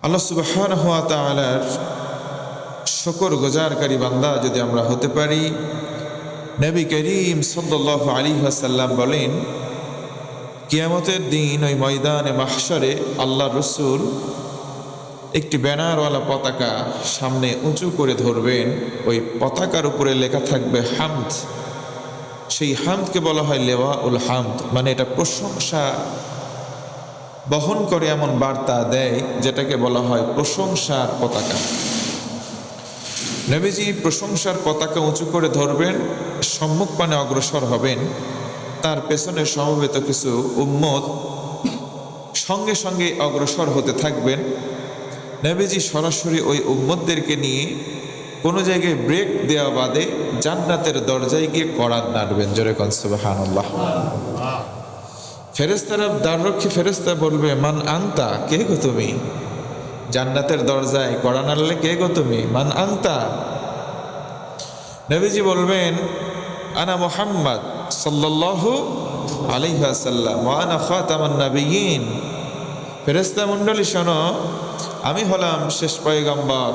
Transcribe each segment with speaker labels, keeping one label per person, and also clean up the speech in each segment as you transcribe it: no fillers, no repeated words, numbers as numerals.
Speaker 1: আল্লাহ সুবহানাহু ওয়া তাআলার শুকর গুজারকারী বান্দা যদি আমরা হতে পারি, নবী করিম সাল্লাল্লাহু আলাইহি ওয়াসাল্লাম বলেন, কিয়ামতের দিন ওই ময়দানে মাহশরে আল্লাহ রসুল একটি ব্যানারওয়ালা পতাকা সামনে উঁচু করে ধরবেন। ওই পতাকার উপরে লেখা থাকবে হামদ। সেই হামদকে বলা হয় লেওয়াউল হামদ, মানে এটা প্রশংসা বহন করে এমন বার্তা দেয় যেটাকে বলা হয় প্রশংসার পতাকা। নবীজি প্রশংসার পতাকা উঁচু করে ধরবেন, সম্মুখ পানে অগ্রসর হবেন, তার পেছনে সমবেত কিছু উম্মত সঙ্গে সঙ্গে অগ্রসর হতে থাকবেন। নবীজি সরাসরি ওই উম্মতদেরকে নিয়ে কোনো জায়গায় ব্রেক দেওয়া বাদে জান্নাতের দরজায় গিয়ে কড়া নাড়বেন। জোরে কোন সুবহানাল্লাহ। ফেরেশতারা, দ্বাররক্ষী ফেরেশতা বলবে, মান আনতা, কে গো তুমি? জান্নাতের দরজায় কড়া নাড়লে কে গো তুমি? মান আনতা। নবীজি বলবেন, আনা মুহাম্মদ সাল্লাল্লাহু আলাইহি ওয়াসাল্লাম ওয়া আনা খাতামান নাবিয়্যিন। ফেরেশতা মণ্ডলী শোনো, আমি হলাম শেষ পয়গম্বর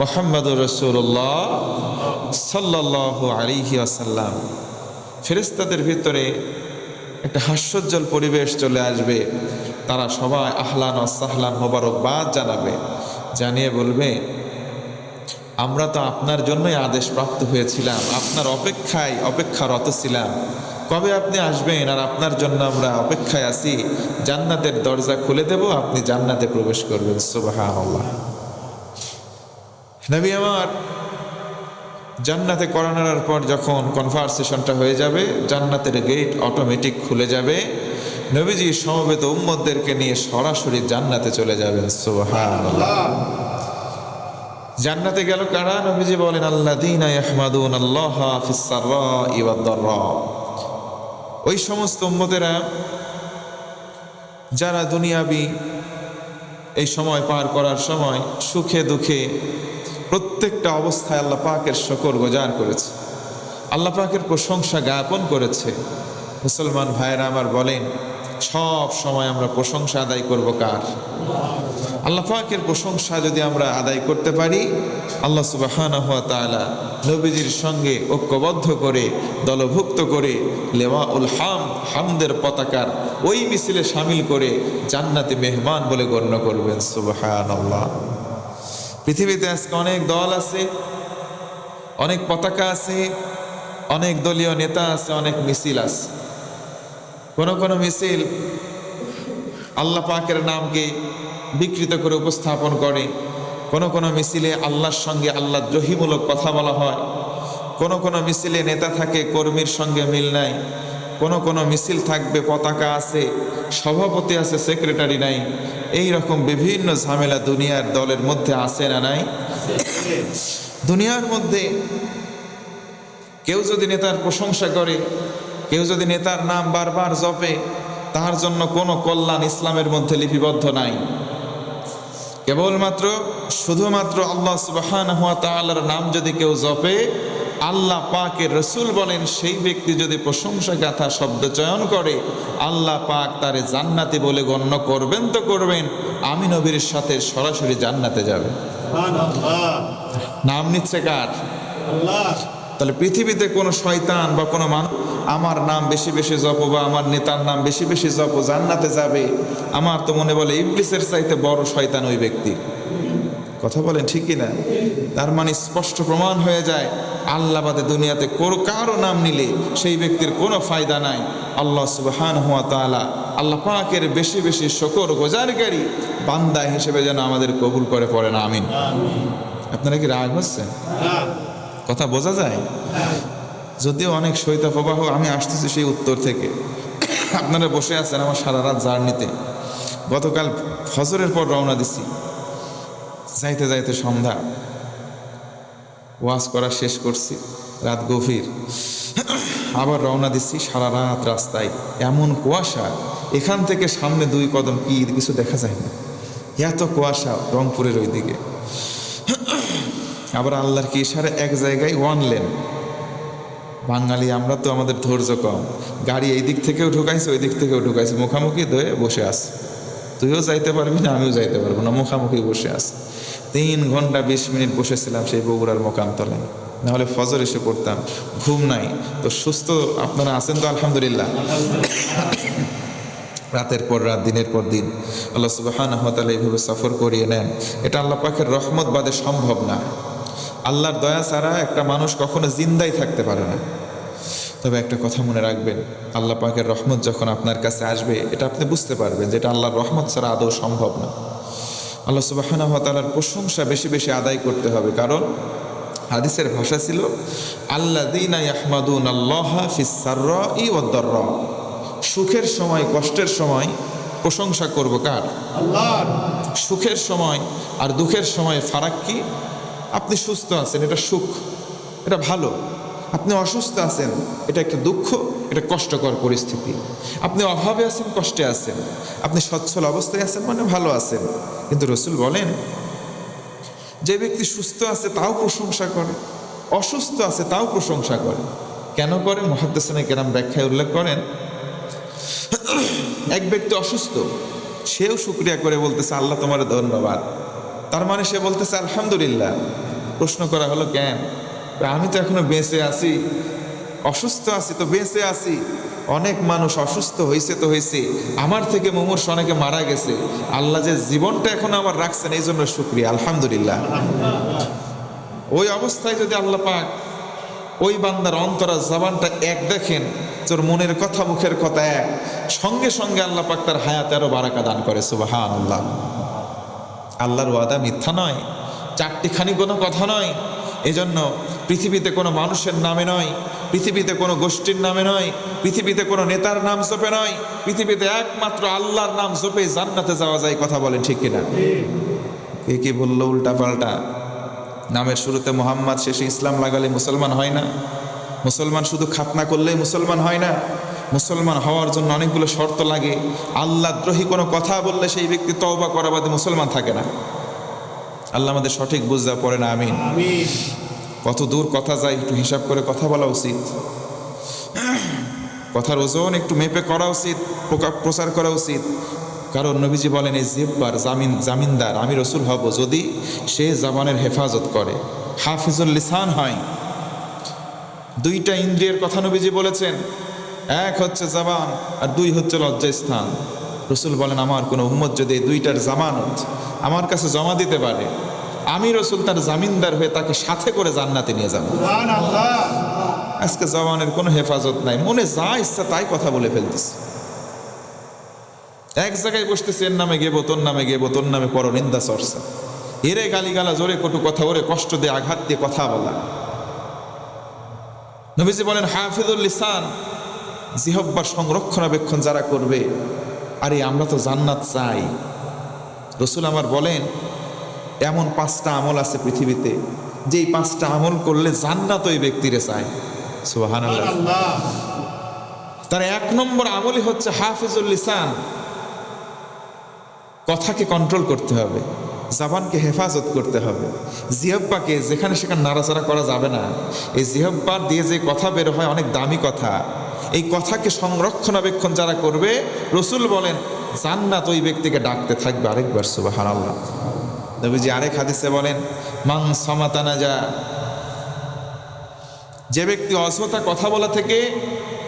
Speaker 1: মুহাম্মদুর রাসূলুল্লাহ সাল্লাল্লাহু আলাইহি ওয়াসাল্লাম। ফেরেশতাদের ভিতরে একটা হাস্যোজ্জ্বল পরিবেশ চলে আসবে। তারা সবাই আহলান ও সাহলান মোবারকবাদ জানাবে, জানিয়ে বলবে, আমরা তো আপনার জন্যই আদেশ প্রাপ্ত হয়েছিলাম, আপনার অপেক্ষারত ছিলাম, কবে আপনি আসবেন, আর আপনার জন্য আমরা অপেক্ষায় আছি। জান্নাতের দরজা খুলে দেব, আপনি জান্নাতে প্রবেশ করবেন। সুবহানাল্লাহ। নবী আমার জান্নাতে কড়া নাড়ার পর যখন কনভারসেশনটা হয়ে যাবে, জান্নাতের গেট অটোমেটিক খুলে যাবে, নবীজি সমবেত উম্মতদেরকে নিয়ে সরাসরি জান্নাতে চলে যাবেন। সুবহানাল্লাহ। জান্নাতে গেল কারা? নবীজি বলেন, আল্লাযীনা ইয়াহমাদুনাল্লাহা ফিস সাররাই ওয়াদ দাররা। ওই সমস্ত উম্মতেরা যারা দুনিয়াবি এই সময় পার করার সময় সুখে দুঃখে প্রত্যেকটা অবস্থায় আল্লাহ পাকের শুকর গুজার করেছে, আল্লাহ পাকের প্রশংসা জ্ঞাপন করেছে। মুসলমান ভাইয়েরা আমার বলেন, সব সময় আমরা প্রশংসা আদায় করব কার? আল্লাহ পাকের প্রশংসা যদি আমরা আদায় করতে পারি, আল্লাহ সুবহানাহু ওয়া তাআলা নবীজির সঙ্গে ঐক্যবদ্ধ করে, দলভুক্ত করে লেওয়াউল হামদ, হামদের পতাকার ওই মিছিলে শামিল করে জান্নাতে মেহমান বলে গণ্য করবেন। সুবহানাল্লাহ। পৃথিবীতে আজকে অনেক দল আছে, অনেক পতাকা আছে, অনেক দলীয় নেতা আছে, অনেক মিছিল আছে। কোন মিছিল আল্লাহ পাকের নামকে বিকৃত করে উপস্থাপন করে, কোন মিছিলে আল্লাহর সঙ্গে আল্লাহ দ্রোহীমূলক কথা বলা হয়, কোন মিছিলে নেতা থাকে, কর্মীর সঙ্গে মিল নাই, কোন মিছিল থাকবে পতাকা আছে, সভাপতি আছে, সেক্রেটারি নাই। এই রকম বিভিন্ন ঝামেলা দুনিয়ার দলের মধ্যে আছে না নাই? দুনিয়ার মধ্যে কেউ যদি নেতার প্রশংসা করে, কেউ যদি নেতার নাম বারবার জপে, তার জন্য কোনো কল্যাণ ইসলামের মধ্যে লিপিবদ্ধ নাই। কেবলমাত্র শুধুমাত্র আল্লাহ সুবহানাহু ওয়া তাআলার নাম যদি কেউ জপে, আল্লাহ পাকের রসুল বলেন, সেই ব্যক্তি যদি প্রশংসা গাথা শব্দ চয়ন করে, আল্লাহ পাক তারে জান্নাতি বলে গণ্য করবেন তো করবেন, আমি নবীর সাথে সরাসরি জান্নাতে যাবে। নাম নিচ্ছে কার? আল্লাহ। তাহলে পৃথিবীতে কোনো শয়তান বা কোনো মানুষ আমার নাম বেশি বেশি জপো বা আমার নেতার নাম বেশি বেশি জপো জান্নাতে যাবে, আমার তো মনে বলে ইবলিসের চাইতে বড় শয়তান ওই ব্যক্তি। কথা বলেন ঠিক কিনা? তার মানে স্পষ্ট প্রমাণ হয়ে যায়, আল্লাহ বাদে দুনিয়াতে কারো নাম নিলে সেই ব্যক্তির কোনো ফায়দা নাই। আল্লাহ সুবহানাহু ওয়া তাআলা আল্লাহ পাকের বেশি বেশি শুকর গুজারকারী বান্দা হিসেবে যেন আমাদের কবুল করে, পড়েন আমিন। আপনারা কি রাগ হচ্ছে? কথা বোঝা যায়? যদিও অনেক শৈত্যপ্রবাহ, আমি আসতেছি সেই উত্তর থেকে, আপনারা বসে আছেন আমার সারা রাত জার্নিতে। গতকাল ফজরের পর রওনা দিছি, যাইতে যাইতে সন্ধ্যা, ওয়াজ করা শেষ করছি, রাত গভীর, আবার রওনা দিচ্ছি, সারা রাত রাস্তায় এমন কুয়াশা, এখান থেকে সামনে 2 কদম কি কিছু দেখা যায় না, এত কুয়াশা রংপুরের ওই দিকে। আবার আল্লাহর কি ইশারা, এক জায়গায় 1 লেন। বাঙালি আমরা তো, আমাদের ধৈর্য কম, গাড়ি এই দিক থেকেও ঢুকাইছে, ওই দিক থেকেও ঢুকাইছে, মুখামুখি ধরে বসে আছে। তুইও যাইতে পারবি না, আমিও যাইতে পারবো না, মুখামুখি বসে আছে। 3 ঘন্টা 20 মিনিট বসেছিলাম সেই বগুড়ার মোকামতলায়, নাহলে ফজর এসে পড়তাম। ঘুম নাই তো, সুস্থ আপনারা আছেন তো আলহামদুলিল্লাহ। রাতের পর রাত, দিনের পর দিন আল্লাহ সুবহানাহু ওয়া তাআলা এইভাবে সফর করিয়ে নেন। এটা আল্লাহ পাকের রহমত বাদে সম্ভব না। আল্লাহর দয়া ছাড়া একটা মানুষ কখনো জিন্দাই থাকতে পারে না। তবে একটা কথা মনে রাখবেন, আল্লাহ পাকের রহমত যখন আপনার কাছে আসবে, এটা আপনি বুঝতে পারবেন যে এটা আল্লাহর রহমত ছাড়া আদৌ সম্ভব না। আল্লাহ সুবহানাহু ওয়া তাআলার প্রশংসা বেশি বেশি আদায় করতে হবে, কারণ হাদিসের ভাষা ছিল আল্লাযীনা ইয়াহমাদুনাল্লাহা ফিস সাররাই ওয়াদ দাররা। সুখের সময় কষ্টের সময় প্রশংসা করব কার? আল্লাহর। সুখের সময় আর দুঃখের সময় ফারাক কি? আপনি সুস্থ আছেন, এটা সুখ, এটা ভালো। আপনি অসুস্থ আছেন, এটা একটা দুঃখ, এটা কষ্টকর পরিস্থিতি। আপনি অভাবে আছেন, কষ্টে আছেন। আপনি সচ্ছল অবস্থায় আছেন মানে ভালো আছেন। কিন্তু রাসূল বলেন, যে ব্যক্তি সুস্থ আছে তাও প্রশংসা করে, অসুস্থ আছে তাও প্রশংসা করে। কেন করে? মুহাদ্দিসিনে কেরাম ব্যাখ্যায় উল্লেখ করেন, এক ব্যক্তি অসুস্থ, সেও শুকরিয়া করে বলতেছে আল্লাহ তোমার ধন্যবাদ। তার মানে সে বলতেছে আলহামদুলিল্লাহ। প্রশ্ন করা হলো কেন? আমি তো এখনো বেঁচে আছি, অসুস্থ আছি তো বেঁচে আছি। অনেক মানুষ অসুস্থ হয়েছে তো হয়েছে, আমার থেকে মুমূর্ষ অনেকে মারা গেছে। আল্লাহ যে জীবনটা এখন আমার রাখছেন, এই জন্য শুকরিয়া, আলহামদুলিল্লাহ। ওই অবস্থায় যদি আল্লাহ পাক ওই বান্দার অন্তরা জবানটা এক দেখেন, তোর মনের কথা মুখের কথা এক, সঙ্গে সঙ্গে আল্লাহ পাক তার হায়াতে আরো বারাকা দান করে। সুবহানাল্লাহ। আল্লাহর ওয়াদা মিথ্যা নয়, চারটিখানি কোনো কথা নয়। এজন্য পৃথিবীতে কোনো মানুষের নামে নয়, পৃথিবীতে কোনো গোষ্ঠীর নামে নয়, পৃথিবীতে কোনো নেতার নাম জপে নয়, পৃথিবীতে একমাত্র আল্লাহর নাম জপে জান্নাতে যাওয়া যায়। কথা বলেন ঠিক কিনা? কে কি বললো উল্টা পাল্টা? নামের শুরুতে মোহাম্মদ, শেষে ইসলাম লাগালে মুসলমান হয় না। মুসলমান শুধু খাতনা করলেই মুসলমান হয় না। মুসলমান হওয়ার জন্য অনেকগুলো শর্ত লাগে। আল্লাহ দ্রোহী কোনো কথা বললে সেই ব্যক্তি তওবা করা বাদে মুসলমান থাকে না। আল্লাহ আমাদের সঠিক বুঝতে পড়ে না। আমিন। কত দূর কথা যায় একটু হিসাব করে কথা বলা উচিত। কথার ওজন একটু মেপে করা উচিত, প্রচার করা উচিত। কারণ নবীজি বলেন, এই জিহ্বার জামিনদার আমি রসুল হব যদি সে জবানের হেফাজত করে, হাফিজুল লিসান হয়। 2টা ইন্দ্রিয়ের কথা নবীজি বলেছেন, এক হচ্ছে জবান আর 2 হচ্ছে লজ্জাস্থান। রসুল বলেন, আমার কোনো উম্মত যদি এই 2টার জামানত আমার কাছে জমা দিতে পারে, আমি রসুল তার জামিনদার হয়ে তাকে সাথে করে জান্নাতে নিয়ে যাব। আজকে জবানের কোনো হেফাজত নাই, মনে যা ইচ্ছা তাই কথা বলে ফেলতেছে। এক জায়গায় বসতেছে, এর নামে গেবো, তোর নামে গেবো, তোর নামে পরনিন্দা চর্চা, এরে গালিগালা, জোরে কটু কথা, ওরে কষ্ট দিয়ে আঘাত দিয়ে কথা বলা। নবীজি বলেন, হাফিজুল লিসান, জিহব্বার সংরক্ষণাবেক্ষণ যারা করবে। আরে আমরা তো জান্নাত চাই। রসুল আমার বলেন, এমন 5টা আমল আছে পৃথিবীতে, যেই 5টা আমল করলে জান্নাত ওই ব্যক্তিরে চায়। সুবহানাল্লাহ। তার 1 নম্বর আমলই হচ্ছে হাফিজুল লিসান। কথাকে কন্ট্রোল করতে হবে, জবানকে হেফাজত করতে হবে, জিহব্বাকে যেখানে সেখানে নাড়াচাড়া করা যাবে না। এই জিহব্বা দিয়ে যে কথা বের হয় অনেক দামি কথা, এই কথাকে সংরক্ষণাবেক্ষণ যারা করবে, রসুল বলেন জান্নাত ওই ব্যক্তিকে ডাকতে থাকবে। আরেকবার সুবহানাল্লাহ। নবীজি আরেক হাদিসে বলেন, মান সামাতানা যা, যে ব্যক্তি অযথা কথা বলা থেকে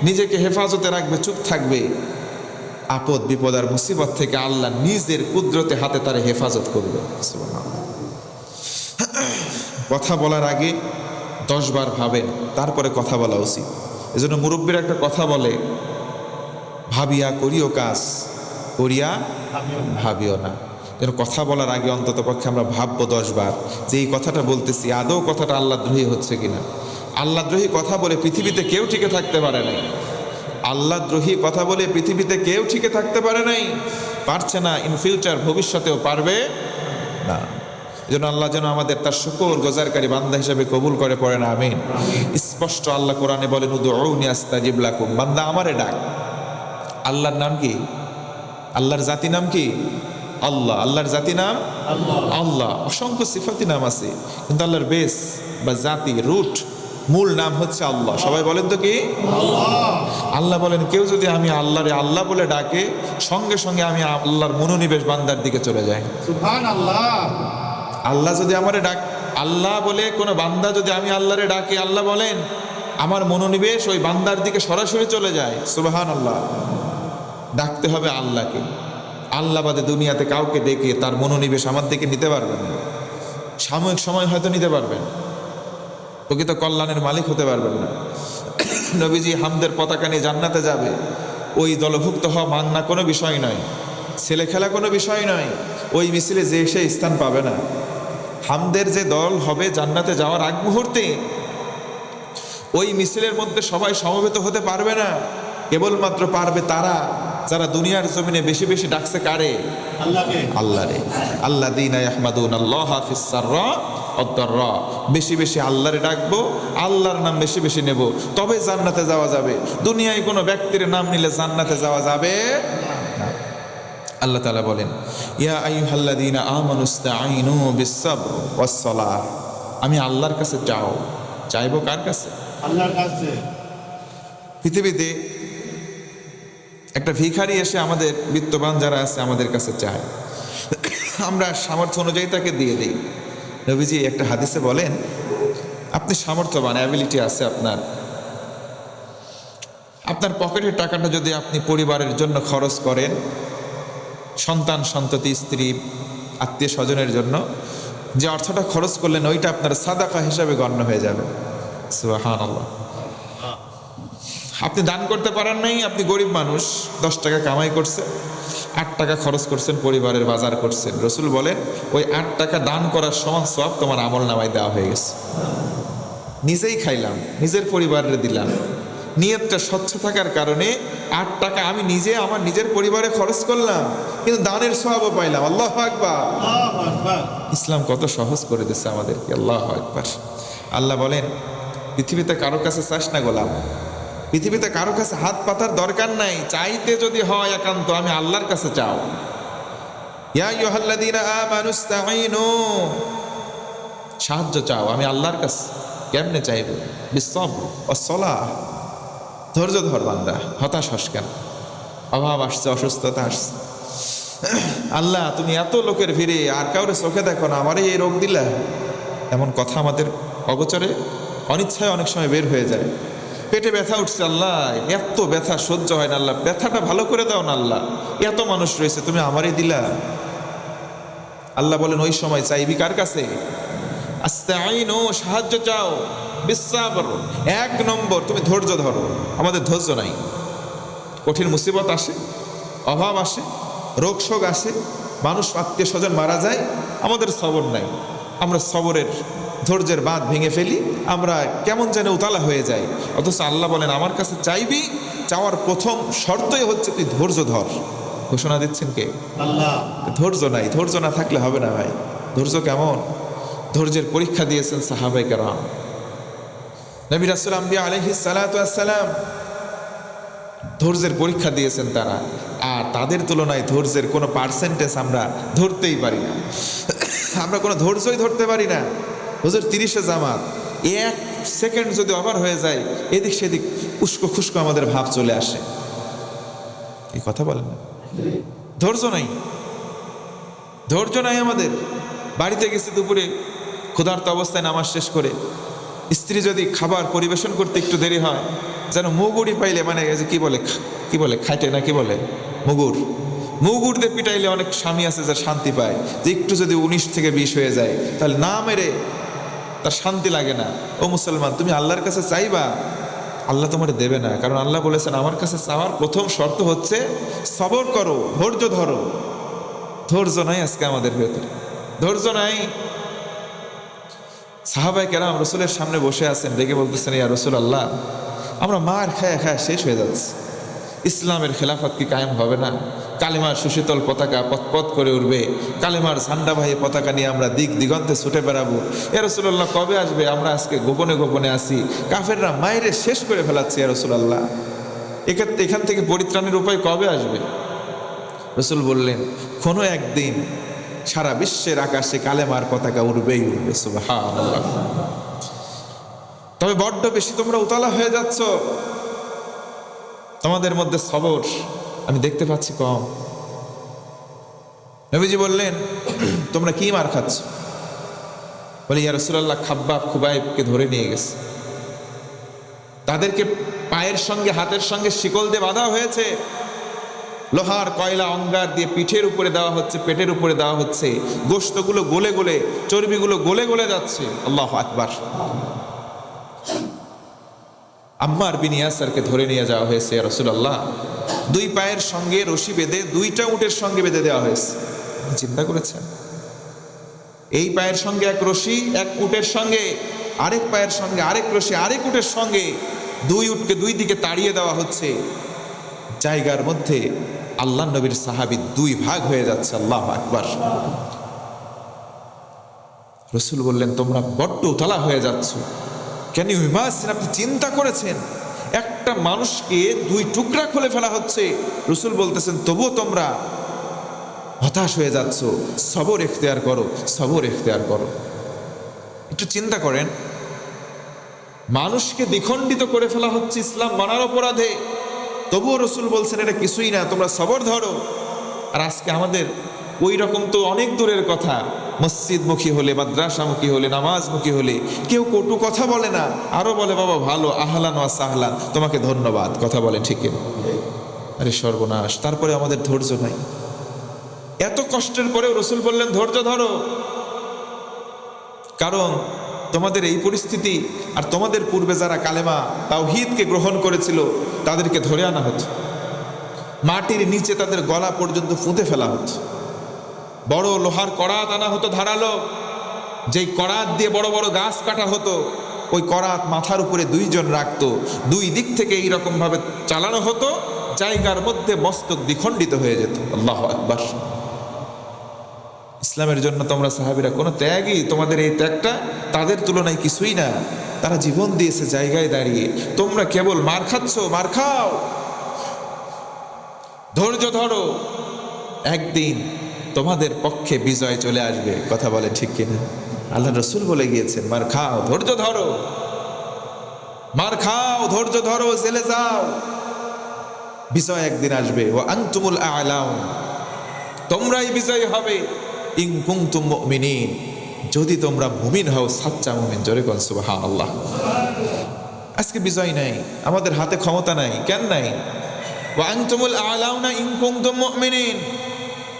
Speaker 1: নিজেকে হেফাজতে রাখবে, চুপ থাকবে, আপদ বিপদ আর মুসিবত থেকে আল্লাহ নিজের কুদরতে হাতে তার হেফাজত করবে। কথা বলার আগে 10 বার ভাবেন, তারপরে কথা বলা উচিত। এজন্য মুরব্বীরা একটা কথা বলে, ভাবিয়া করিও কাজ, করিয়া ভাবিও না। যেন কথা বলার আগে অন্তত পক্ষে আমরা ভাববো 10 বার যে এই কথাটা বলতেছি আদৌ কথাটা আল্লাহদ্রোহী হচ্ছে কিনা। আল্লাহদ্রোহী কথা বলে পৃথিবীতে কেউ টিকে থাকতে পারে নাই। আল্লাহদ্রোহী কথা বলে পৃথিবীতে কেউ টিকে থাকতে পারে নাই, পারছে না, ইন ফিউচার ভবিষ্যতেও পারবে না। যেন আল্লাহ যেন আমাদের তার শুকর গুজারকারী বান্দা হিসেবে কবুল করে, পড়ে না আমিন। স্পষ্ট আল্লাহ কোরআনে বলেন, উদউনি আস্তাজিব লাকুম, বান্দা আমারে ডাক। আল্লাহর নাম কি? আল্লাহর জাতি নাম কি? আল্লাহ। আল্লাহর জাতি নাম আল্লাহ। অসংখ্য সিফাতি নাম আছে, কিন্তু আল্লাহর বেস বা জাতি, রুট মূল নাম হচ্ছে আল্লাহ। সবাই বলেন তো কি? আল্লাহ বলেন কেউ যদি আমি আল্লাহরে আল্লাহ বলে ডাকে, সঙ্গে সঙ্গে আমি আল্লাহর মনোনিবেশ বান্দার দিকে চলে যাই।
Speaker 2: সুবহানাল্লাহ।
Speaker 1: আল্লাহ যদি আমারে ডাক, আল্লাহ বলে কোনো বান্দা যদি আমি আল্লাহরে ডাকি, আল্লাহ বলেন আমার মনোনিবেশ ওই বান্দার দিকে সরাসরি চলে যায়। সুবহানাল্লাহ। ডাকতে হবে আল্লাহকে। আল্লাহ বাদে দুনিয়াতে কাউকে ডেকে তার মনোনিবেশ আমার দিকে নিতে পারবেন না। সাময়িক সময় হয়তো নিতে পারবেন, প্রকৃত কল্যাণের মালিক হতে পারবেন না। নবীজি হামদের পতাকা নিয়ে জান্নাতে যাবে, ওই দলভুক্ত হওয়া মাংনা কোনো বিষয় নয়, ছেলে খেলা কোনো বিষয় নয়। ওই মিছিলে যে সে স্থান পাবে না। হামদের যে দল হবে জান্নাতে যাওয়ার আগ মুহূর্তে, ওই মিছিলের মধ্যে সবাই সমবেত হতে পারবে না। কেবলমাত্র পারবে তারা যারা দুনিয়ার জমিনে বেশি বেশি ডাকছে কারে? আল্লাহরে। আল্লাযীনা ইয়াহমাদুনাল্লাহা ফিস সাররা ওয়াদ দাররা। বেশি বেশি আল্লাহরে ডাকবো, আল্লাহর নাম বেশি বেশি নেব, তবে জান্নাতে যাওয়া যাবে। দুনিয়ায় কোনো ব্যক্তির নাম নিলে জান্নাতে যাওয়া যাবে না। আল্লাহ তাআলা বলেন ইয়া আইয়ুহাল্লাযীনা আমানুস্তাঈনু বিস-সাবর ওয়াস-সালাহ। আমি আল্লাহর কাছে চাও। চাইবো কার কাছে?
Speaker 2: আল্লাহর কাছে।
Speaker 1: পৃথিবীতে একটা ভিখারি এসে আমাদের বিত্তবান যারা আছে আমাদের কাছে চায়, আমরা সামর্থ্য অনুযায়ী তাকে দিয়ে দিই। নবীজি একটা হাদিসে বলেন আপনি সামর্থ্যবান, অ্যাবিলিটি আছে আপনার, আপনার পকেটের টাকাটা যদি আপনি পরিবারের জন্য খরচ করেন, সন্তান সন্ততি স্ত্রী আত্মীয় স্বজনের জন্য যে অর্থটা খরচ করলেন ওইটা আপনার সাদাকা হিসাবে গণ্য হয়ে যাবে। সুবহানাল্লাহ। আপনি দান করতে পারেন নাই, আপনি গরিব মানুষ, 10 টাকা কামাই করছেন, 8 টাকা খরচ করছেন, পরিবারের বাজার করছেন। রসুল বলেন ওই 8 টাকা দান করার সমান সওয়াব তোমার আমল নামায় দেওয়া হয়ে গেছে। নিজেই খাইলাম, নিজের পরিবারে দিলাম, নিয়তটা স্বচ্ছ থাকার কারণে 8 টাকা আমি নিজে আমার নিজের পরিবারে খরচ করলাম, কিন্তু দানের সওয়াবও পাইলাম। আল্লাহু আকবার। ইসলাম কত সহজ করে দিচ্ছে আমাদেরকে। আল্লাহু আকবার। আল্লাহ বলেন পৃথিবীতে কারো কাছে চাস না গোলাম, পৃথিবীতে কারো কাছে হাত পাতার দরকার নাই। চাইতে যদি হয় একান্ত আমি আল্লাহর কাছে চাও। ইয়া আইয়ুহাল্লাযীনা আমানুস্তাঈনু, সাহায্য চাও আমি আল্লাহর কাছে। কেমনে চাইব? বিস-সাবর ওয়াস-সালাহ। ধৈর্য ধর বান্দা, হতাশ হস কেন? অভাব আসছে, অসুস্থতা আসছে, আল্লাহ তুমি এত লোকের ভিড়ে আর কাউরে চোখে দেখো না, আমারই এই রোগ দিলা। এমন কথা আমাদের অগোচরে অনিচ্ছায় অনেক সময় বের হয়ে যায়। পেটে ব্যথা উঠছে, আল্লাহ এত ব্যথা সহ্য হয় না, আল্লাহ ব্যথাটা ভালো করে দাও না, আল্লাহ এত মানুষ রয়েছে তুমি আমারই দিলা। আল্লাহ বলেন ওই সময় চাইবি কার কাছে? আস্তাঈনু, সাহায্য চাও, বিস-সাবর, 1 নম্বর তুমি ধৈর্য ধরো। আমাদের ধৈর্য নাই। কঠিন মুসিবত আসে, অভাব আসে, রোগ শোক আসে, মানুষ আত্মীয় স্বজন মারা যায়, আমাদের সবর নাই। আমরা সবরের ধৈর্যের বাঁধ ভেঙে ফেলি, আমরা কেমন যেন উতালা হয়ে যাই। অথচ আল্লাহ বলেন আমার কাছে চাইবি, চাওয়ার প্রথম শর্তই হচ্ছে তুই ধৈর্য ধর। ঘোষণা দিচ্ছেন কে? আল্লাহ। ধৈর্য নাই, ধৈর্য না থাকলে হবে না ভাই। ধৈর্য কেমন? ধৈর্যের পরীক্ষা দিয়েছেন সাহাবায়ে কেরাম। নবী রাসূল আম্বিয়া আলাইহিস সালাতু ওয়াস সালাম ধৈর্যের পরীক্ষা দিয়েছেন তারা, আর তাদের তুলনায় ধৈর্যের কোনো পার্সেন্টেজ আমরা ধরতেই পারি না। আমরা কোনো ধৈর্যই ধরতে পারি না। হুজুর 30-এ জামাত, 1 সেকেন্ড যদি ওভার হয়ে যায় এদিক সেদিক উস্কো খুস্কো আমাদের ভাব চলে আসে। এই কথা বলেন না, ধৈর্য নাই, ধৈর্য নাই আমাদের। বাড়িতে গেছি দুপুরে ক্ষুধার্ত অবস্থায় নামাজ শেষ করে, স্ত্রী যদি খাবার পরিবেশন করতে একটু দেরি হয়, যেন মুগুড়ি পাইলে, মানে কি বলে খাইটে না কি বলে, মুগুর দিয়ে পিটাইলে অনেক স্বামী আছে যার শান্তি পায়, যে একটু যদি 19 থেকে 20 হয়ে যায় তাহলে না মেরে তার শান্তি লাগে না। ও মুসলমান, তুমি আল্লাহর কাছে চাইবা, আল্লাহ তোমার দেবে না। কারণ আল্লাহ বলেছেন আমার কাছে চাওয়ার প্রথম শর্ত হচ্ছে সবর করো, ধৈর্য ধরো। ধৈর্য নাই আজকে আমাদের ভেতরে, ধৈর্য নাই। সাহাবায়ে কেরাম রসুলের সামনে বসে আছেন, রেগে বলতেছেন ইয়া রাসূলুল্লাহ, আমরা মার খায় খায় শেষ হয়ে যাচ্ছে, ইসলামের খেলাফত কি কায়েম হবে না? কালেমার সুশীতল পতাকা পথ করে উঠবে, কালেমার ঝান্ডাবাহী পতাকা নিয়ে আমরা দিক দিগন্তে ছুটে বেড়াবো। ইয়া রাসূলুল্লাহ কবে আসবে? আমরা আজকে গোপনে গোপনে আসি, কাফেররা মাইরে শেষ করে ফেলাচ্ছে। ইয়া রাসূলুল্লাহ এখান থেকে পরিত্রাণের উপায় কবে আসবে? রসুল বললেন কোনো একদিন সারা বিশ্বের আকাশে কালেমার পতাকা উড়বেই উড়বে। সুবহানাল্লাহ। তবে বড্ড বেশি তোমরা উতলা হয়ে যাচ্ছ, তোমাদের মধ্যে সবর আমি দেখতে পাচ্ছি কম। নবীজি বললেন, তোমরা কি মার খাচ্ছ? বলে, ইয়া রাসূলুল্লাহ, খাব্বাব খুবাইবকে ধরে নিয়ে গেছে, তাদেরকে পায়ের সঙ্গে হাতের সঙ্গে শিকল দিয়ে বাঁধা হয়েছে, লোহার কয়লা অঙ্গার দিয়ে পিঠের উপরে দেওয়া হচ্ছে, পেটের উপরে দেওয়া হচ্ছে, গোশতগুলো গলে গলে, চর্বিগুলো গলে গলে যাচ্ছে। আল্লাহু আকবার। আম্মার বিন ইয়াসারকে ধরে নিয়ে যাওয়া হয়েছে ইয়া রাসূলুল্লাহ, দুই পায়ের সঙ্গে রশি বেঁধে দুইটা উটের সঙ্গে বেঁধে দেওয়া হয়েছে। চিন্তা করেছেন, এই পায়ের সঙ্গে এক রশি, এক উটের সঙ্গে আরেক পায়ের সঙ্গে আরেক রশি, আরেক উটের সঙ্গে দুই উটকে দুই দিকে তাড়িয়ে দেওয়া হচ্ছে। জায়গার মধ্যে আল্লাহ নবীর সাহাবী দুই ভাগ হয়ে যাচ্ছে। আল্লাহু আকবার। রাসূল বললেন, তোমরা বড্ড উতলা হয়ে যাচ্ছ। কেন ইমাজিন, আপনি চিন্তা করেছেন একটা মানুষকে দুই টুকরা খুলে ফেলা হচ্ছে। রাসূল বলতেছেন, তবুও তোমরা হতাশ হয়ে যাচ্ছ, সবর ইখতিয়ার করো, সবর ইখতিয়ার করো। একটু চিন্তা করেন, মানুষকে দ্বিখণ্ডিত করে ফেলা হচ্ছে ইসলাম মানার অপরাধে, তবুও রাসূল বলছেন এটা কিছুই না, তোমরা সবর ধরো। আর আজকে আমাদের ওই রকম তো অনেক দূরের কথা, মসজিদমুখী হলে, মাদ্রাসামুখী হলে, নামাজমুখী হলে কেউ কটু কথা বলে না, আরো বলে বাবা ভালো, আহলান ওয়া সাহলান, তোমাকে ধন্যবাদ, কথা বলে ঠিক কিনা? আরে সর্বনাশ, তারপরে আমাদের ধৈর্য নাই। এত কষ্টের পরেও রাসূল বললেন ধৈর্য ধরো, কারণ তোমাদের এই পরিস্থিতি আর তোমাদের পূর্বে যারা কালেমা তাওহীদকে গ্রহণ করেছিল তাদেরকে ধরে আনা হতো, মাটির নিচে তাদের গলা পর্যন্ত পুঁতে ফেলা হতো, বড় লোহার করাত আনা হতো ধারালো, যেই করাত দিয়ে বড় বড় গাছ কাটা হতো, ওই করাত মাথার উপরে দুইজন রাখতো, দুই দিক থেকে এইরকম ভাবে চালানো হতো, জায়গার মধ্যে মস্তক দ্বিখণ্ডিত হয়ে যেত। আল্লাহু আকবার। ইসলামের জন্য তোমরা সাহাবীরা কোনো ত্যাগই, তোমাদের এই ত্যাগটা তাদের তুলনায় কিছুই না, তারা জীবন দিয়েছে জায়গায় দাঁড়িয়ে, তোমরা কেবল মার খাচ্ছ, মার খাও, ধৈর্য ধরো, একদিন তোমাদের পক্ষে বিজয় চলে আসবে, কথা বলে ঠিক কিনা? আল্লাহ রাসূল বলে গিয়েছেন, মার খাও, ধৈর্য ধরো, মার খাও, ধৈর্য ধরো, জেলে যাও, বিজয় একদিন আসবে। ওয়া আনতুমুল আ'লাউন, তোমরাই বিজয়ী হবে, ইন কুনতুম মুমিনিন, যদি তোমরা মুমিন হও, সাচ্চা মুমিন। জোরে কোন সুবহানাল্লাহ। আজকে বিজয় নাই, আমাদের হাতে ক্ষমতা নাই। কেন নাই? ওয়া আনতুমুল আ'লাউনা ইন কুনতুম মুমিনিন,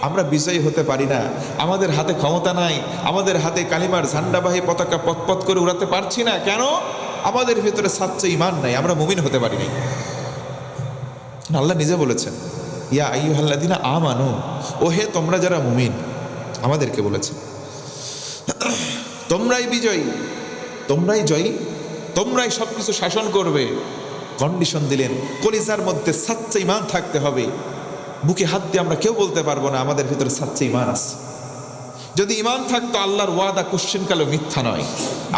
Speaker 1: আমরা বিজয়ী হতে পারি না, আমাদের হাতে ক্ষমতা নাই, আমাদের হাতে কালিমার ঝান্ডাবাহী পতাকা পতপত করে উড়াতে পারছি না। কেন? আমাদের ভিতরে সাচ্চা ঈমান নাই, আমরা মুমিন হতে পারি নাই। আল্লাহ নিজে বলেছেন, ইয়া আইয়ুহাল্লাযীনা আমানু, ও হে তোমরা যারা মুমিন, আমাদেরকে বলেছেন তোমরাই বিজয়ী, তোমরাই জয়ী, তোমরাই সবকিছু শাসন করবে। কন্ডিশন দিলেন, কলিজার মধ্যে সাচ্চা ঈমান থাকতে হবে। বুকে হাত দিয়ে আমরা কেউ বলতে পারবো না আমাদের ভিতরে সাচ্চা ঈমান আছে। যদি ঈমান থাকতো, আল্লাহর ওয়াদা কোশ্চেনকালে মিথ্যা নয়,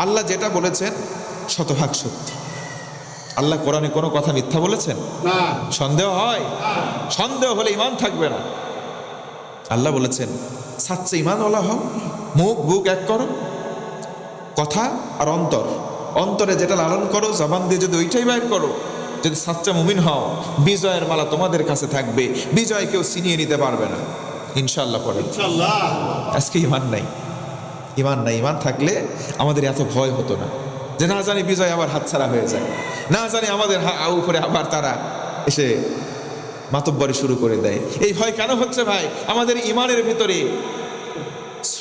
Speaker 1: আল্লাহ যেটা বলেছেন শতভাগ সত্য। আল্লাহ কোরআনে কোনো কথা মিথ্যা বলেছেন?
Speaker 2: না।
Speaker 1: সন্দেহ হয়? সন্দেহ হলে ঈমান থাকবে না। আল্লাহ বলেছেন সাচ্চা ঈমানওয়ালা হও, মুখ বুক এক করো, কথা আর অন্তর, অন্তরে যেটা লালন করো, জবান দিয়ে যদি ওইটাই বাইর করো, যদি সাচ্চা মুমিন হও, বিজয়ের মালা তোমাদের কাছে থাকবে, বিজয় কেউ ছিনিয়ে নিতে পারবে না ইনশাআল্লাহ। পড়ে
Speaker 2: ইনশাআল্লাহ।
Speaker 1: আজকে ঈমান নাই, ঈমান নাই। ঈমান থাকলে আমাদের এত ভয় হতো না যে না জানি বিজয় আবার হাতছাড়া হয়ে যায়, না জানি আমাদের উপরে আবার তারা এসে মাতব্বরি শুরু করে দেয়। এই ভয় কেন হচ্ছে ভাই? আমাদের ঈমানের ভিতরে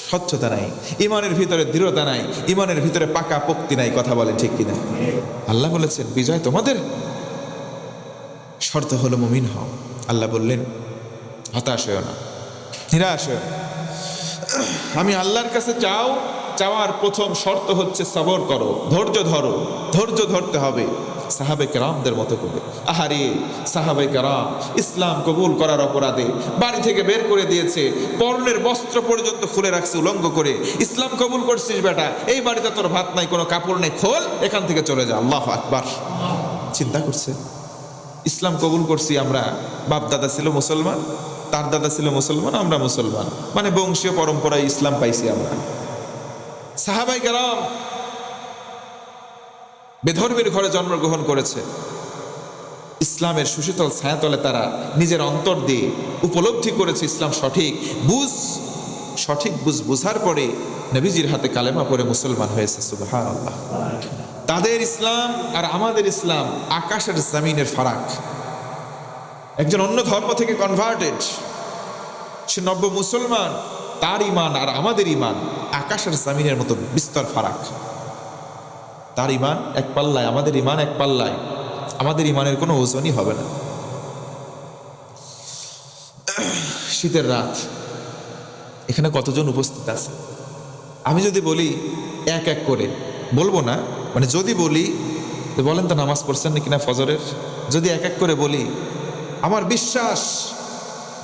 Speaker 1: স্বচ্ছতা নাই, ঈমানের ভিতরে দৃঢ়তা নাই, ঈমানের ভিতরে পাকা পোক্তি নাই, কথা বলে ঠিক কিনা? আল্লাহ বলেছেন বিজয় তোমাদের, শর্ত হলো মুমিন হও। আল্লাহ বললেন হতাশ হও না, নিরাশ হও না। আমি আল্লাহর কাছে চাও, চাওয়ার প্রথম শর্ত হচ্ছে সবর করো, ধৈর্য ধরো, ধৈর্য ধরতে হবে সাহাবে কেরামদের মতো করে। আহারে সাহাবে কেরাম ইসলাম কবুল করার অপরাধে বাড়ি থেকে বের করে দিয়েছে, পরনের বস্ত্র পর্যন্ত খুলে রাখছে উলঙ্গ করে। ইসলাম কবুল করছিস বেটা, এই বাড়িতে তোর ভাত নাই, কোনো কাপড় নেই, খোল, এখান থেকে চলে যা। আল্লাহু আকবার। চিন্তা করছে, ইসলাম কবুল করছি আমরা, বাপ দাদা ছিল মুসলমান, তার দাদা ছিল মুসলমান, আমরা মুসলমান, মানে বংশীয় পরম্পরায় ইসলাম পাইছি আমরা। সাহাবায়ে কেরাম বেধর্মীর ঘরে জন্মগ্রহণ করেছে। ইসলামের সুশীতল ছায়াতলে তারা নিজের অন্তর দিয়ে উপলব্ধি করেছে ইসলাম সঠিক বুঝ বুঝার পরে নবীজির হাতে কালেমা পড়ে মুসলমান হয়েছে। সুবহানাল্লাহ। তাদের ইসলাম আর আমাদের ইসলাম আকাশের জমিনের ফারাক। একজন অন্য ধর্ম থেকে কনভার্টেড, সে নব্য মুসলমান, তার ইমান আর আমাদের ইমান আকাশের জমিনের মতো বিস্তর ফারাক। তার ইমান এক পাল্লায়, আমাদের ইমান এক পাল্লায়। আমাদের ইমানের কোনো ওজনই হবে না। শীতের রাত, এখানে কতজন উপস্থিত আছে? আমি যদি বলি এক এক করে, বলবো না, মানে যদি বলি তো বলেন তো নামাজ পড়ছেন নাকি না ফজরের? যদি এক এক করে বলি, আমার বিশ্বাস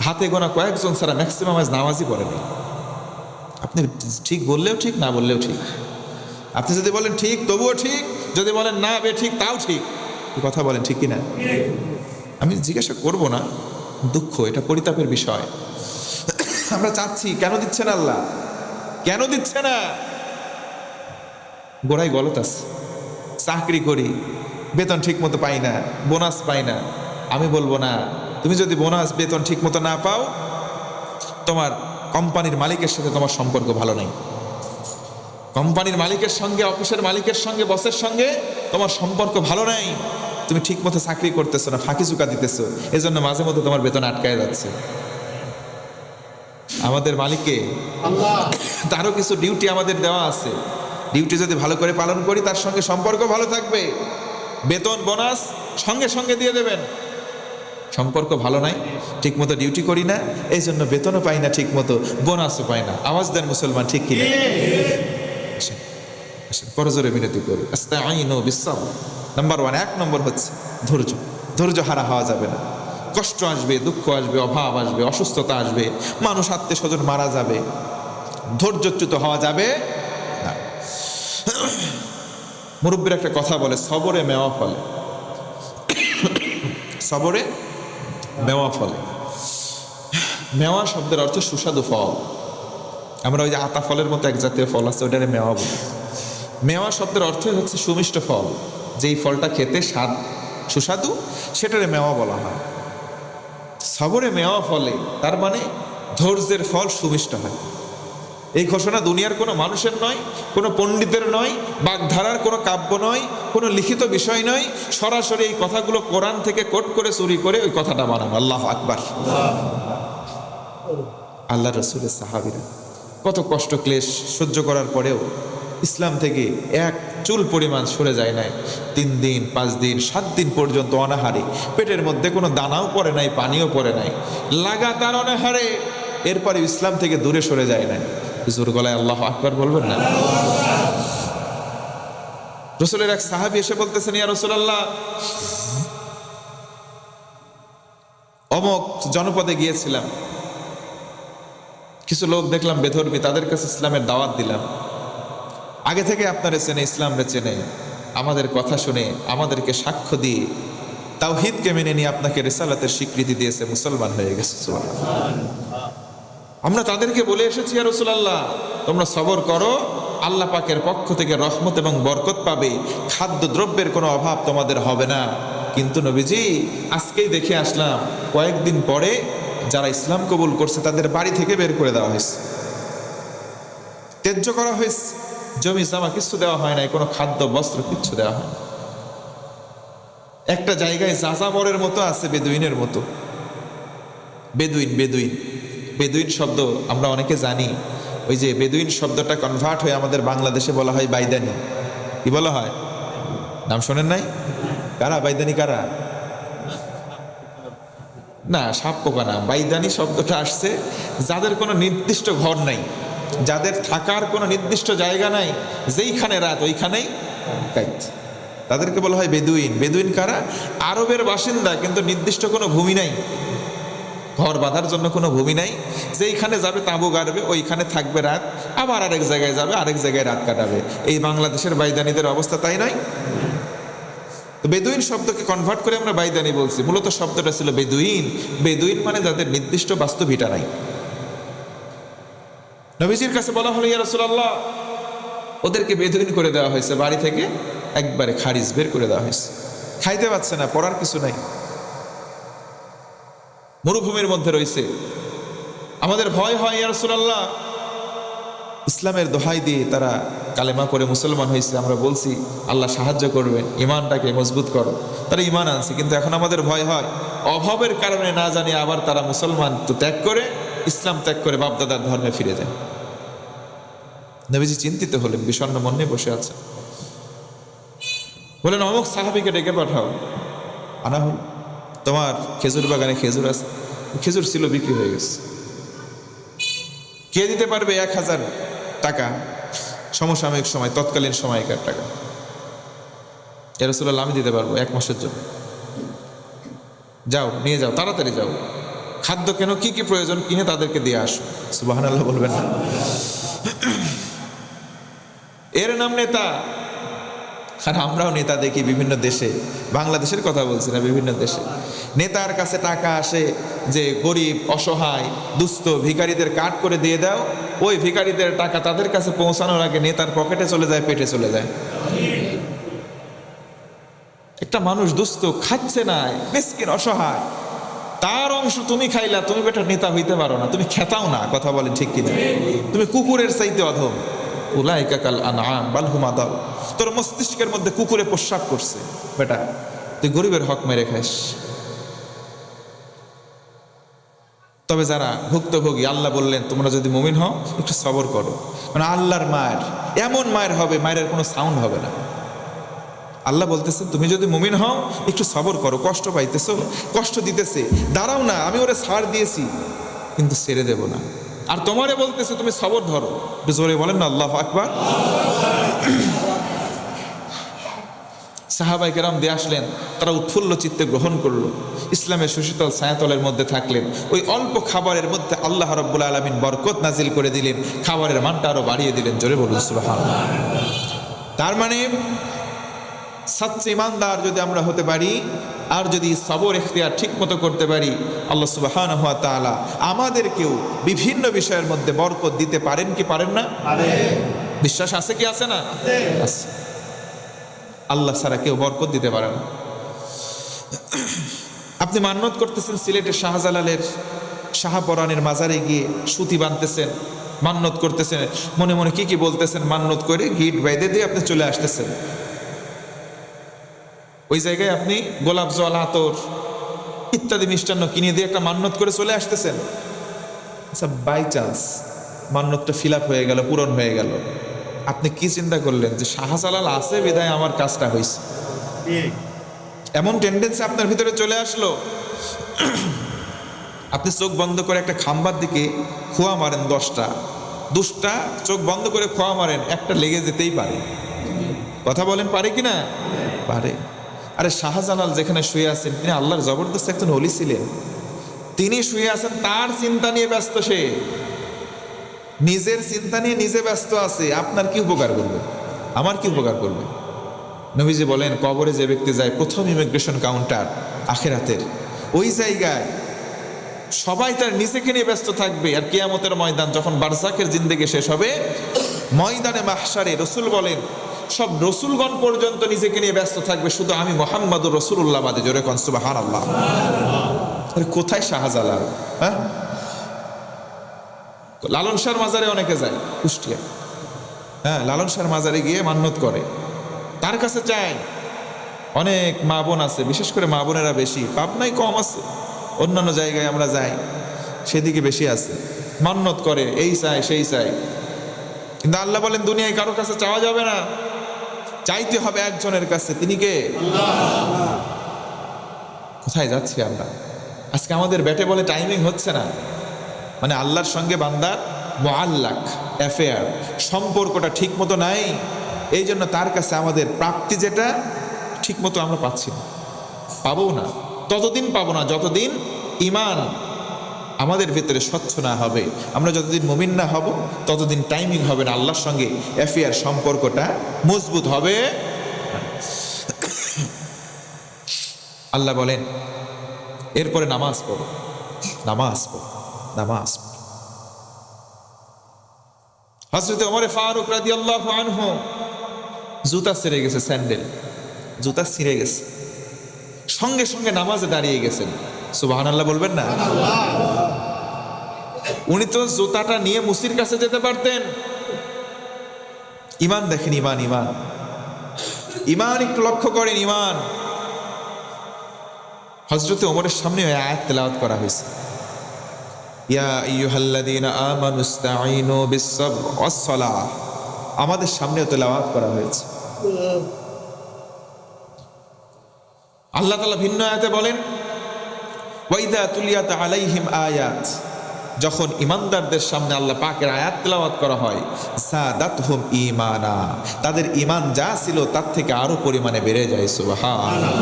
Speaker 1: হাতে গোনা কয়েকজন ছাড়া ম্যাক্সিমাম আজ নামাজই পড়েনি। আপনি ঠিক বললেও ঠিক, না বললেও ঠিক। আপনি যদি বলেন ঠিক তবুও ঠিক, যদি বলেন না বে ঠিক তাও ঠিক। কথা বলেন ঠিক কিনা? আমি জিজ্ঞাসা করব না, দুঃখ, এটা পরিতাপের বিষয়। আমরা চাচ্ছি, কেন দিচ্ছে না আল্লাহ? কেন দিচ্ছে না? গোড়ায় গলত আছে। চাকরি করি, বেতন ঠিক মতো পাই না, বোনাস পাই না। আমি বলবো না, তুমি যদি বোনাস বেতন ঠিক মতো না পাও, তোমার কোম্পানির মালিকের সাথে তোমার সম্পর্ক ভালো নাই। কোম্পানির মালিকের সঙ্গে, অফিসের মালিকের সঙ্গে, বসের সঙ্গে তোমার সম্পর্ক ভালো নাই। তুমি ঠিক মতো চাকরি করতেছো না, ফাঁকি চুকা দিতেছো, এজন্য মাঝে মধ্যে তোমার বেতন আটকায় যাচ্ছে। আমাদের মালিককে
Speaker 2: আল্লাহ,
Speaker 1: তারও কিছু ডিউটি আমাদের দেওয়া আছে। ডিউটি যদি ভালো করে পালন করি, তার সঙ্গে সম্পর্ক ভালো থাকবে, বেতন বোনাস সঙ্গে সঙ্গে দিয়ে দেবেন। সম্পর্ক ভালো নাই, ঠিক মতো ডিউটি করি না, এই জন্য বেতনও পাই না ঠিক মতো, বোনাসও পাই না। আওয়াজ দেন মুসলমান, ঠিক কিনা? করজোরে বিনতি করি, আস্তাইনু বিসসাবর। নাম্বার 1, 1 নম্বর হচ্ছে ধৈর্য। ধৈর্য হারা হওয়া যাবে না। কষ্ট আসবে, দুঃখ আসবে, অভাব আসবে, অসুস্থতা আসবে, মানুষ আত্মীয় স্বজন মারা যাবে, ধৈর্যচ্যুত হওয়া যাবে না। মুরব্বীর একটা কথা বলে, সবরে মেওয়া ফলে। সবরে মেওয়া ফলে। মেওয়া শব্দের অর্থ সুস্বাদু ফল। আমরা ওই যে আতা ফলের মতো এক জাতীয় ফল আছে, ওইটারে মেওয়া বলি। মেওয়া শব্দের অর্থই হচ্ছে সুমিষ্ট ফল। যেই ফলটা খেতে স্বাদ সুস্বাদু, সেটারে মেওয়া বলা হয়। সবরে মেওয়া ফলে, তার মানে ধৈর্যের ফল সুমিষ্ট হয়। এই ঘোষণা দুনিয়ার কোনো মানুষের নয়, কোনো পণ্ডিতের নয়, বাগধারার কোনো কাব্য নয়, কোনো লিখিত বিষয় নয়। সরাসরি এই কথাগুলো কোরআন থেকে কোট করে চুরি করে ওই কথাটা বানানো। আল্লাহু আকবার। আল্লাহ রসুলের সাহাবীরা কত কষ্ট ক্লেশ সহ্য করার পরেও ইসলাম থেকে এক চুল পরিমাণ সরে যায় নাই। 3 দিন 5 দিন 7 দিন পর্যন্ত অনাহারে, পেটের মধ্যে কোনো দানাও পড়ে নাই, পানিও পড়ে নাই, লাগাতার অনাহারে। এরপরে ইসলাম থেকে দূরে সরে যায় নাই। জোর গলায় আল্লাহু আকবার বলবেন না? রসুলের এক সাহাবী এসে বলতেছেন, ইয়া রাসূলুল্লাহ, অমুক জনপদে গিয়েছিলাম, কিছু লোক দেখলাম বেধর্মী, তাদের কাছে ইসলামের দাওয়াত দিলাম। আগে থেকে আপনারা চেনে, ইসলামরে চেনে, আমাদের কথা শুনে আমাদেরকে সাক্ষ্য দিয়ে তাওহীদকে মেনে নিয়ে আপনাকে রিসালাতের স্বীকৃতি দিয়েছে, মুসলমান হয়ে গেছে। আমরা তাদেরকে বলে এসেছি, ইয়া রাসূলুল্লাহ, তোমরা সবর করো, আল্লাহ পাকের পক্ষ থেকে রহমত এবং বরকত পাবে, খাদ্য দ্রব্যের কোনো অভাব তোমাদের হবে না। কিন্তু নবীজি, আজকেই দেখে আসলাম, কয়েকদিন পরে যারা ইসলাম কবুল করছে তাদের বাড়ি থেকে বের করে দেওয়া হয়েছে, ত্যায্য করা হয়েছে। জমি জামা কিছু দেওয়া হয় নাই, কোনো খাদ্য বস্ত্র কিচ্ছু দেওয়া হয় না। একটা জায়গায় যাযাবরের মতো আছে, বেদুইনের মতো। বেদুইন বেদুইন বেদুইন শব্দ আমরা অনেকে জানি। ওই যে বেদুইন শব্দটা কনভার্ট হয়ে আমাদের বাংলাদেশে বলা হয় বাইদানি। কি বলা হয়? নাম শোনেন নাই? কারা বাইদানি? কারা? না, সাপ পোকা না। বাইদানি শব্দটা আসছে যাদের কোনো নির্দিষ্ট ঘর নাই, যাদের থাকার কোনো নির্দিষ্ট জায়গা নাই, যেইখানে রাত ওইখানেই কাইত, তাদেরকে বলা হয় বেদুইন। বেদুইন কারা? আরবের বাসিন্দা, কিন্তু নির্দিষ্ট কোনো ভূমি নাই, ঘর বাঁধার জন্য কোনো ভূমি নাই। যেইখানে যাবে তাঁবু গাড়বে, ওইখানে থাকবে রাত, আবার আরেক জায়গায় যাবে, আরেক জায়গায় রাত কাটাবে। এই বাংলাদেশের বাইদানিদের অবস্থা তাই নয়? তো বেদুইন শব্দকে কনভার্ট করে আমরা বাইদানি বলছি। মূলত শব্দটা ছিল বেদুইন। বেদুইন মানে যাদের নির্দিষ্ট বাস্তু ভিটা নাই। নবীজির কাছে বলা হলো, ইয়া রাসূলুল্লাহ, ওদেরকে বেদুইন করে দেওয়া হয়েছে, বাড়ি থেকে একবারে খারিজ বের করে দেওয়া হয়েছে। খাইতে পারছে না, পড়ার কিছু নাই, মরুভূমির মধ্যে রয়েছে। আমাদের ভয় হয় ইয়া রাসূলুল্লাহ, ইসলামের দোহাই দিয়ে তারা কালেমা পড়ে মুসলমান হয়েছে, আমরা বলছি আল্লাহ সাহায্য করবেন, ইমানটাকে মজবুত করো। তারা ইমান আনছে, কিন্তু এখন আমাদের ভয় হয় অভাবের কারণে না জানি আবার তারা মুসলমান তো ত্যাগ করে, ইসলাম ত্যাগ করে বাপদাদার ধর্মে ফিরে যায়। নবীজি চিন্তিত হলেন, বিষণ্ণ মনে বসে আছে। বলেন অমুক সাহাবীকে ডেকে পাঠাও। আনা হল। তোমার খেজুর বাগানে খেজুর আছে? খেজুর ছিল, বিক্রি হয়ে গেছে। কে দিতে পারবে 1000 টাকা? সমসাময়িক সময়, তৎকালীন সময়কার টাকা। ইয়া রাসূলুল্লাহ, আমি দিতে পারবো 1 মাসের জন্য। যাও, নিয়ে যাও, তাড়াতাড়ি যাও। খাদ্য কেন, কি কি প্রয়োজন কিনে তাদেরকে দিয়ে আসো। সুবহানাল্লাহ বলবেন না? এর নাম নেতা। আর আমরাও নেতা দেখি বিভিন্ন দেশে, বাংলাদেশের কথা বলছি না, বিভিন্ন দেশে নেতার কাছে টাকা আসে যে গরিব, অসহায়, দুস্থ ভিখারিদের কাট করে দিয়ে দাও। ওই ভিখারিদের টাকা তাদের কাছে পৌঁছানোর আগে নেতার পকেটে চলে যায়, পেটে চলে যায়। একটা মানুষ দুস্থ, খাচ্ছে না, মিসকিন, অসহায়, তার অংশ তুমি খাইলা, তুমি বেটা নেতা হইতে পারো না, তুমি খেতাও না। কথা বলেন ঠিক কিনা? তুমি কুকুরের চাইতে অধম। উলাইকা কাল আনআম বাল হুম আদাল। তোর মস্তিষ্কের মধ্যে কুকুরে প্রস্রাব করছে, বেটা তুই গরিবের হক মেরে খাস। তবে যারা ভুক্তভোগী, আল্লাহ বললেন তোমরা যদি মুমিন হও একটু সবর করো। মানে আল্লাহর মায়ের এমন মায়ের হবে, মায়ের কোনো সাউন্ড হবে না। আল্লাহ বলতেছে তুমি যদি মুমিন হও একটু সবর করো। কষ্ট পাইতেছো, কষ্ট দিতেছে, দাঁড়াও না, আমি ওরে ছাড় দিয়েছি কিন্তু ছেড়ে দেব না। আর তোমারে বলতেছে তুমি সবর ধরো। জোরে বলেন না আল্লাহু আকবার। সাহাবায়ে কেরাম দিয়ে আসলেন, তারা উৎফুল্ল চিত্তে গ্রহণ করলো, ইসলামের সুশীতল ছায়াতলের মধ্যে থাকলেন। ওই অল্প খাবারের মধ্যে আল্লাহ রাব্বুল আলামিন বরকত নাজিল করে দিলেন, খাবারের মানটা আরো বাড়িয়ে দিলেন। জোরে বলুন সুবহানাল্লাহ। তার মানে সচ্চা ইমানদার যদি আমরা হতে পারি, আর যদি সবর ইখতিয়ার ঠিক মতো করতে পারি, আল্লাহ সুবহানাহু ওয়া তাআলা আমাদেরকেও বিভিন্ন বিষয়ের মধ্যে বরকত দিতে পারেন কি পারেন না? বিশ্বাস আছে কি আছে না? আছে। আল্লাহ ছাড়া কেউ বরকত দিতে পারে না। আপনি মান্নত করতেছেন সিলেটের শাহজালালের শাহপরানের মাজারে গিয়ে সুতি বাঁধতেছেন, মান্নত করতেছেন, মনে মনে কি কি বলতেছেন, মান্নত করে গিট বাইদে দিয়ে আপনি চলে আসতেছেন। ওই জায়গায় আপনি গোলাপ জল, আতর ইত্যাদি মিষ্টান্ন কিনে দিয়ে একটা মান্নত করে চলে আসতেছেন। আচ্ছা, বাই চান্স মান্নতটা ফিল আপ হয়ে গেল, পূরণ হয়ে গেল, আপনি কি চিন্তা করলেন যে শাহজালাল আছে বিধায় আমার কাজটা হয়েছে? এমন টেন্ডেন্সি আপনার ভিতরে চলে আসলো। আপনি চোখ বন্ধ করে একটা খাম্বার দিকে খোয়া মারেন, 10টা চোখ বন্ধ করে খোয়া মারেন, একটা লেগে যেতেই পারে। কথা বলেন পারে কি না? পারে। আরে শাহজালাল যেখানে শুয়ে আছেন, তিনি আল্লাহর জবরদস্ত একজন ওলি ছিলেন। তিনি শুয়ে আছেন, তার চিন্তা নিয়ে ব্যস্ত, সে নিজের চিন্তা নিয়ে নিজে ব্যস্ত আছে। আপনার কি উপকার করবে? আমার কি উপকার করবে? নবীজি বলেন কবরে যে ব্যক্তি যায়, প্রথম ইমিগ্রেশন কাউন্টার আখিরাতের, ওই জায়গায় সবাই তার নিজেকে নিয়ে ব্যস্ত থাকবে। আর কিয়ামতের ময়দান যখন বারজাকের জিন্দেগি শেষ হবে, ময়দানে মাহশারে রসুল বলেন সব রসুলগণ পর্যন্ত নিজেকে নিয়ে ব্যস্ত থাকবে, শুধু আমি মুহাম্মাদুর রাসূলুল্লাহ বাদে। জোরে কোন সুবহানাল্লাহ। আরে কোথায় শাহজালাল? হ্যাঁ, লালন শাহর মাজারে অনেকে যায়, কুষ্টিয়া। হ্যাঁ, লালন শাহর মাজারে গিয়ে মান্নত করে, তার কাছে চায়। অনেক মা বোন আছে, বিশেষ করে মা বোনেরা বেশি, পাবনায় কম আছে, অন্যান্য জায়গায় আমরা যাই সেদিকে বেশি আছে, মান্নত করে, এই চাই সেই চাই। কিন্তু আল্লাহ বলেন দুনিয়ায় কারো কাছে চাওয়া যাবে না, চাইতে হবে একজনের কাছে। তিনি কে? আল্লাহ। কোথায় যাচ্ছি আমরা? আজকে আমাদের ব্যাটে বলে টাইমিং হচ্ছে না, মানে আল্লাহর সঙ্গে বান্দার মুআল্লাক অ্যাফেয়ার, সম্পর্কটা ঠিক মতো নাই। এই জন্য তার কাছে আমাদের প্রাপ্তি যেটা ঠিক মতো আমরা পাচ্ছি না, পাবো না, ততদিন পাবো না যতদিন ঈমান আমাদের ভিতরে স্বচ্ছ না হবে। আমরা যতদিন মুমিন না হব ততদিন টাইমিং হবে না, আল্লাহর সঙ্গে অ্যাফেয়ার, সম্পর্কটা মজবুত হবে। আল্লাহ বলেন এরপরে নামাজ পড়ো, নামাজ পড়ো, নামাজ পড়ো। হযরত ওমর ফারুক রাদিয়াল্লাহু আনহু জুতা ছিঁড়ে গেছে, স্যান্ডেল জুতা ছিঁড়ে গেছে, সঙ্গে সঙ্গে নামাজে দাঁড়িয়ে গেছেন। সুবহানাল্লাহ বলবেন না? উনি তো জুতাটা নিয়ে মুসির কাছে যেতে পারতেন। ইমান দেখেন, ইমান ইমান ইমান একটু লক্ষ্য করেন, ইমান। হযরতে ওমরের সামনে ওই আয়াত তেলাওয়াত করা হয়েছে, ইয়া আইয়ুহাল্লাযীনা আমানুস্তাঈনু বিস-সাবর ওয়াস-সালাহ। আমাদের সামনেও তেলাওয়াত করা হয়েছে। আল্লাহ তাআলা ভিন্ন আয়াতে বলেন, ওয়া ইযা তুলিয়াত আলাইহিম আয়াত, যখন ইমানদারদের সামনে আল্লাহ পাকের আয়াত তেলাওয়াত করা হয়, যাদাতহুম ঈমানা, তাদের ঈমান যা ছিল তার থেকে আরো পরিমাণে বেড়ে যায়। সুবহানাল্লাহ।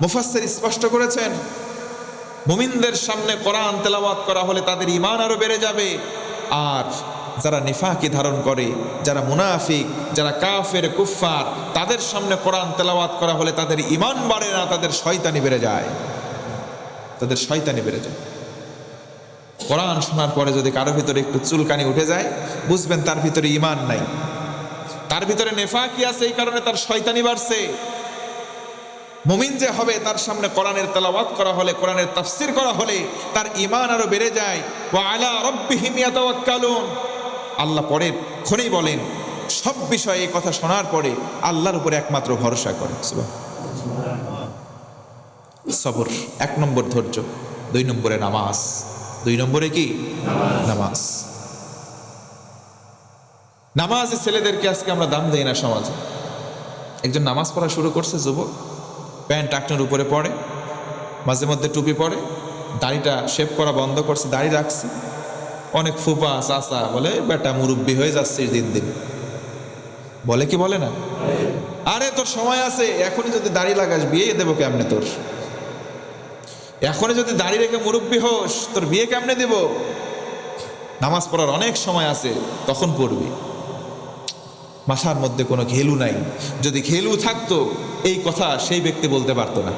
Speaker 1: মুফাসসির স্পষ্ট করেছেন, মুমিনদের সামনে কোরআন তেলাওয়াত করা হলে তাদের ঈমান আরো বেড়ে যাবে। আর যারা নিফাকি ধারণ করে, যারা মুনাফিক, যারা কাফের কুফফার, তাদের সামনে কোরআন তেলাওয়াত করা হলে তাদের ঈমান বাড়ে না, তাদের শয়তানি বেড়ে যায়, তাদের শয়তানি বেড়ে যায়। কোরআন শোনার পরে যদি কারো ভিতরে একটু চুলকানি উঠে যায়, বুঝবেন তার ভিতরে ঈমান নাই, তার ভিতরে নেফাকি আছে, এই কারণে তার শয়তানি বাড়ছে। মুমিন যে হবে, তার সামনে কোরআনের তেলাওয়াত করা হলে, কোরআনের তাফসীর করা হলে তার ঈমান আরো বেড়ে যায়। ওয়া আলা রাব্বিহিম ইয়াতাওয়াক্কালুন, আল্লাহ পরের ক্ষণেই বলেন, সব বিষয়ে এই কথা শোনার পরে আল্লাহর উপরে একমাত্র ভরসা করে। সবর, 1 নম্বর ধৈর্য, 2 নম্বরে নামাজ। 2 নম্বরে কি? নামাজ। নামাজে ছেলেদেরকে আজকে আমরা দাম দেই না সমাজে। একজন নামাজ পড়া শুরু করছে, যুবক, প্যান্ট টাকনোর উপরে পড়ে, মাঝে মধ্যে টুপি পরে, দাড়িটা শেভ করা বন্ধ করছে, দাড়ি রাখছে। অনেক ফুপা চাচা বলে, বেটা মুরব্বি হয়ে যাচ্ছিস দিন দিন, বলে কি বলে না? আরে তোর সময় আছে, এখনই যদি দাড়ি লাগাস বিয়ে দেবো কেমনে তোর? এখনই যদি দাড়ি রেখে মুরব্বি হোস, তোর বিয়ে কেমনে দেব? নামাজ পড়ার অনেক সময় আছে, তখন পড়বি। মাথার মধ্যে কোনো ঘেলু নাই। যদি ঘেলু থাকতো এই কথা সেই ব্যক্তি বলতে পারতো না।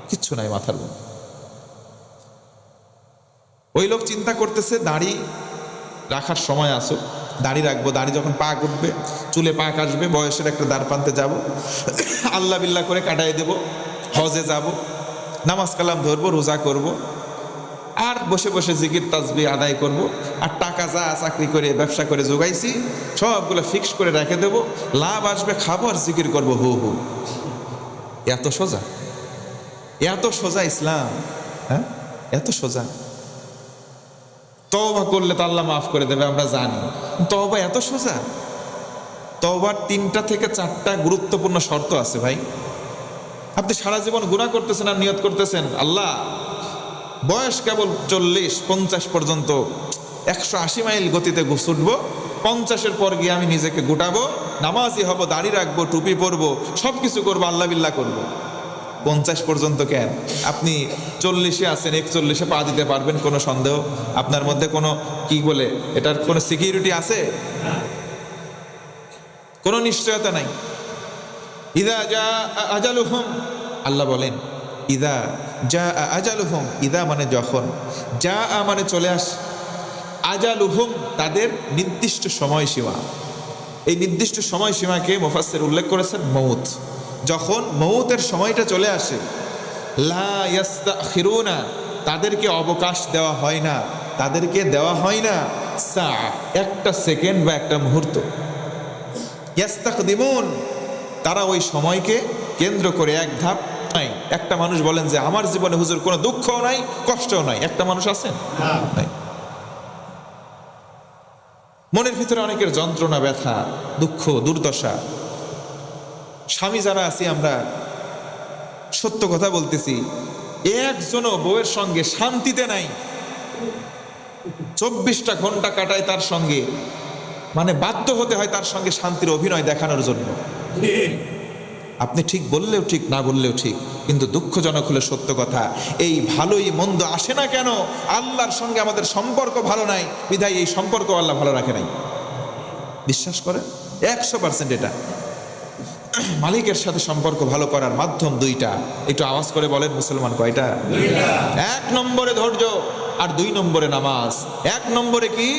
Speaker 1: কিচ্ছু নাই মাথার মধ্যে। ওই লোক চিন্তা করতেছে দাড়ি রাখার সময় আসুক, দাড়ি রাখবো, দাড়ি যখন পাক উঠবে, চুলে পাক আসবে, বয়সের একটা দ্বার প্রান্তে যাব, আল্লাহ বিল্লাহ করে কাটাই দেব, হজে যাব, নামাজ কালাম ধরবো, রোজা করব, আর বসে বসে জিকির তাসবিহ আদায় করব, আর টাকা যা চাকরি করে ব্যবসা করে জোগাইছি সবগুলো ফিক্স করে রেখে দেবো, লাভ আসবে খাবো আর জিকির করবো হু হু। এত সোজা? এত সোজা ইসলাম? হ্যাঁ, এত সোজা? তওবা করলে তো আল্লাহ মাফ করে দেবে, আমরা জানি। তওবা এত সোজা? তওবার 3টা থেকে 4টা গুরুত্বপূর্ণ শর্ত আছে ভাই। আপনি সারা জীবন গুনাহ করতেছেন আর নিয়ত করতেছেন, আল্লাহ বয়স কেবল 40-50 পর্যন্ত 180 মাইল গতিতে ছুটবো, 50-এর পর গিয়ে আমি নিজেকে গুটাবো, নামাজি হব, দাড়ি রাখবো, টুপি পরবো, সব কিছু করবো, আল্লাহ বিল্লাহ করবো। 50 পর্যন্ত কেন? আপনি 40-এ আছেন, 41-এ পা দিতে পারবেন কোনো সন্দেহ? আপনার মধ্যে কোনো কি বলে এটার কোনো সিকিউরিটি আছে? কোনো নিশ্চয়তা নাই। ইদা জা আজালুহুম, আল্লাহ বলেন ইদা জা আজালুহুম, ইদা মানে যখন, জা মানে চলে আস, আজালুহুম তাদের নির্দিষ্ট সময়সীমা। এই নির্দিষ্ট সময়সীমাকে মুফাসসির উল্লেখ করেছেন মউত। যখন মউতের সময়টা চলে আসে, লা ইস্তাখিরুনা, তাদেরকে অবকাশ দেওয়া হয় না, তাদেরকে দেওয়া হয় না সা, একটা সেকেন্ড বা একটা মুহূর্ত। ইস্তাকদিমুন, তারা ওই সময়কে কেন্দ্র করে এক ধাপ নাই। একটা মানুষ বলেন যে আমার জীবনে হুজুর কোনো দুঃখও নাই, কষ্টও নাই, একটা মানুষ আছেন? নাই। মনের ভিতরে অনেকের যন্ত্রণা, ব্যথা, দুঃখ, দুর্দশা। স্বামী যারা আছি আমরা, সত্য কথা বলতেছি, একজনও বউয়ের সঙ্গে শান্তিতে নাই। 24টা ঘন্টা কাটায় তার সঙ্গে, মানে বাধ্য হতে হয় তার সঙ্গে শান্তির অভিনয় দেখানোর জন্য। আপনি ঠিক বললেও ঠিক, না বললেও ঠিক, কিন্তু দুঃখজনক হলে সত্য কথা, এই ভালোই মন্দ আসে না কেন? আল্লাহর সঙ্গে আমাদের সম্পর্ক ভালো নাই, বিধায় এই সম্পর্ক আল্লাহ ভালো রাখে নাই। বিশ্বাস করেন 100% এটা। মালিকের সাথে সম্পর্ক ভালো করার মাধ্যম 2টা। একটু আওয়াজ করে বলেন মুসলমান, কয়টা? 1 নম্বরে ধৈর্য, আর 2 নম্বরে নামাজ। 1 নম্বরে কি?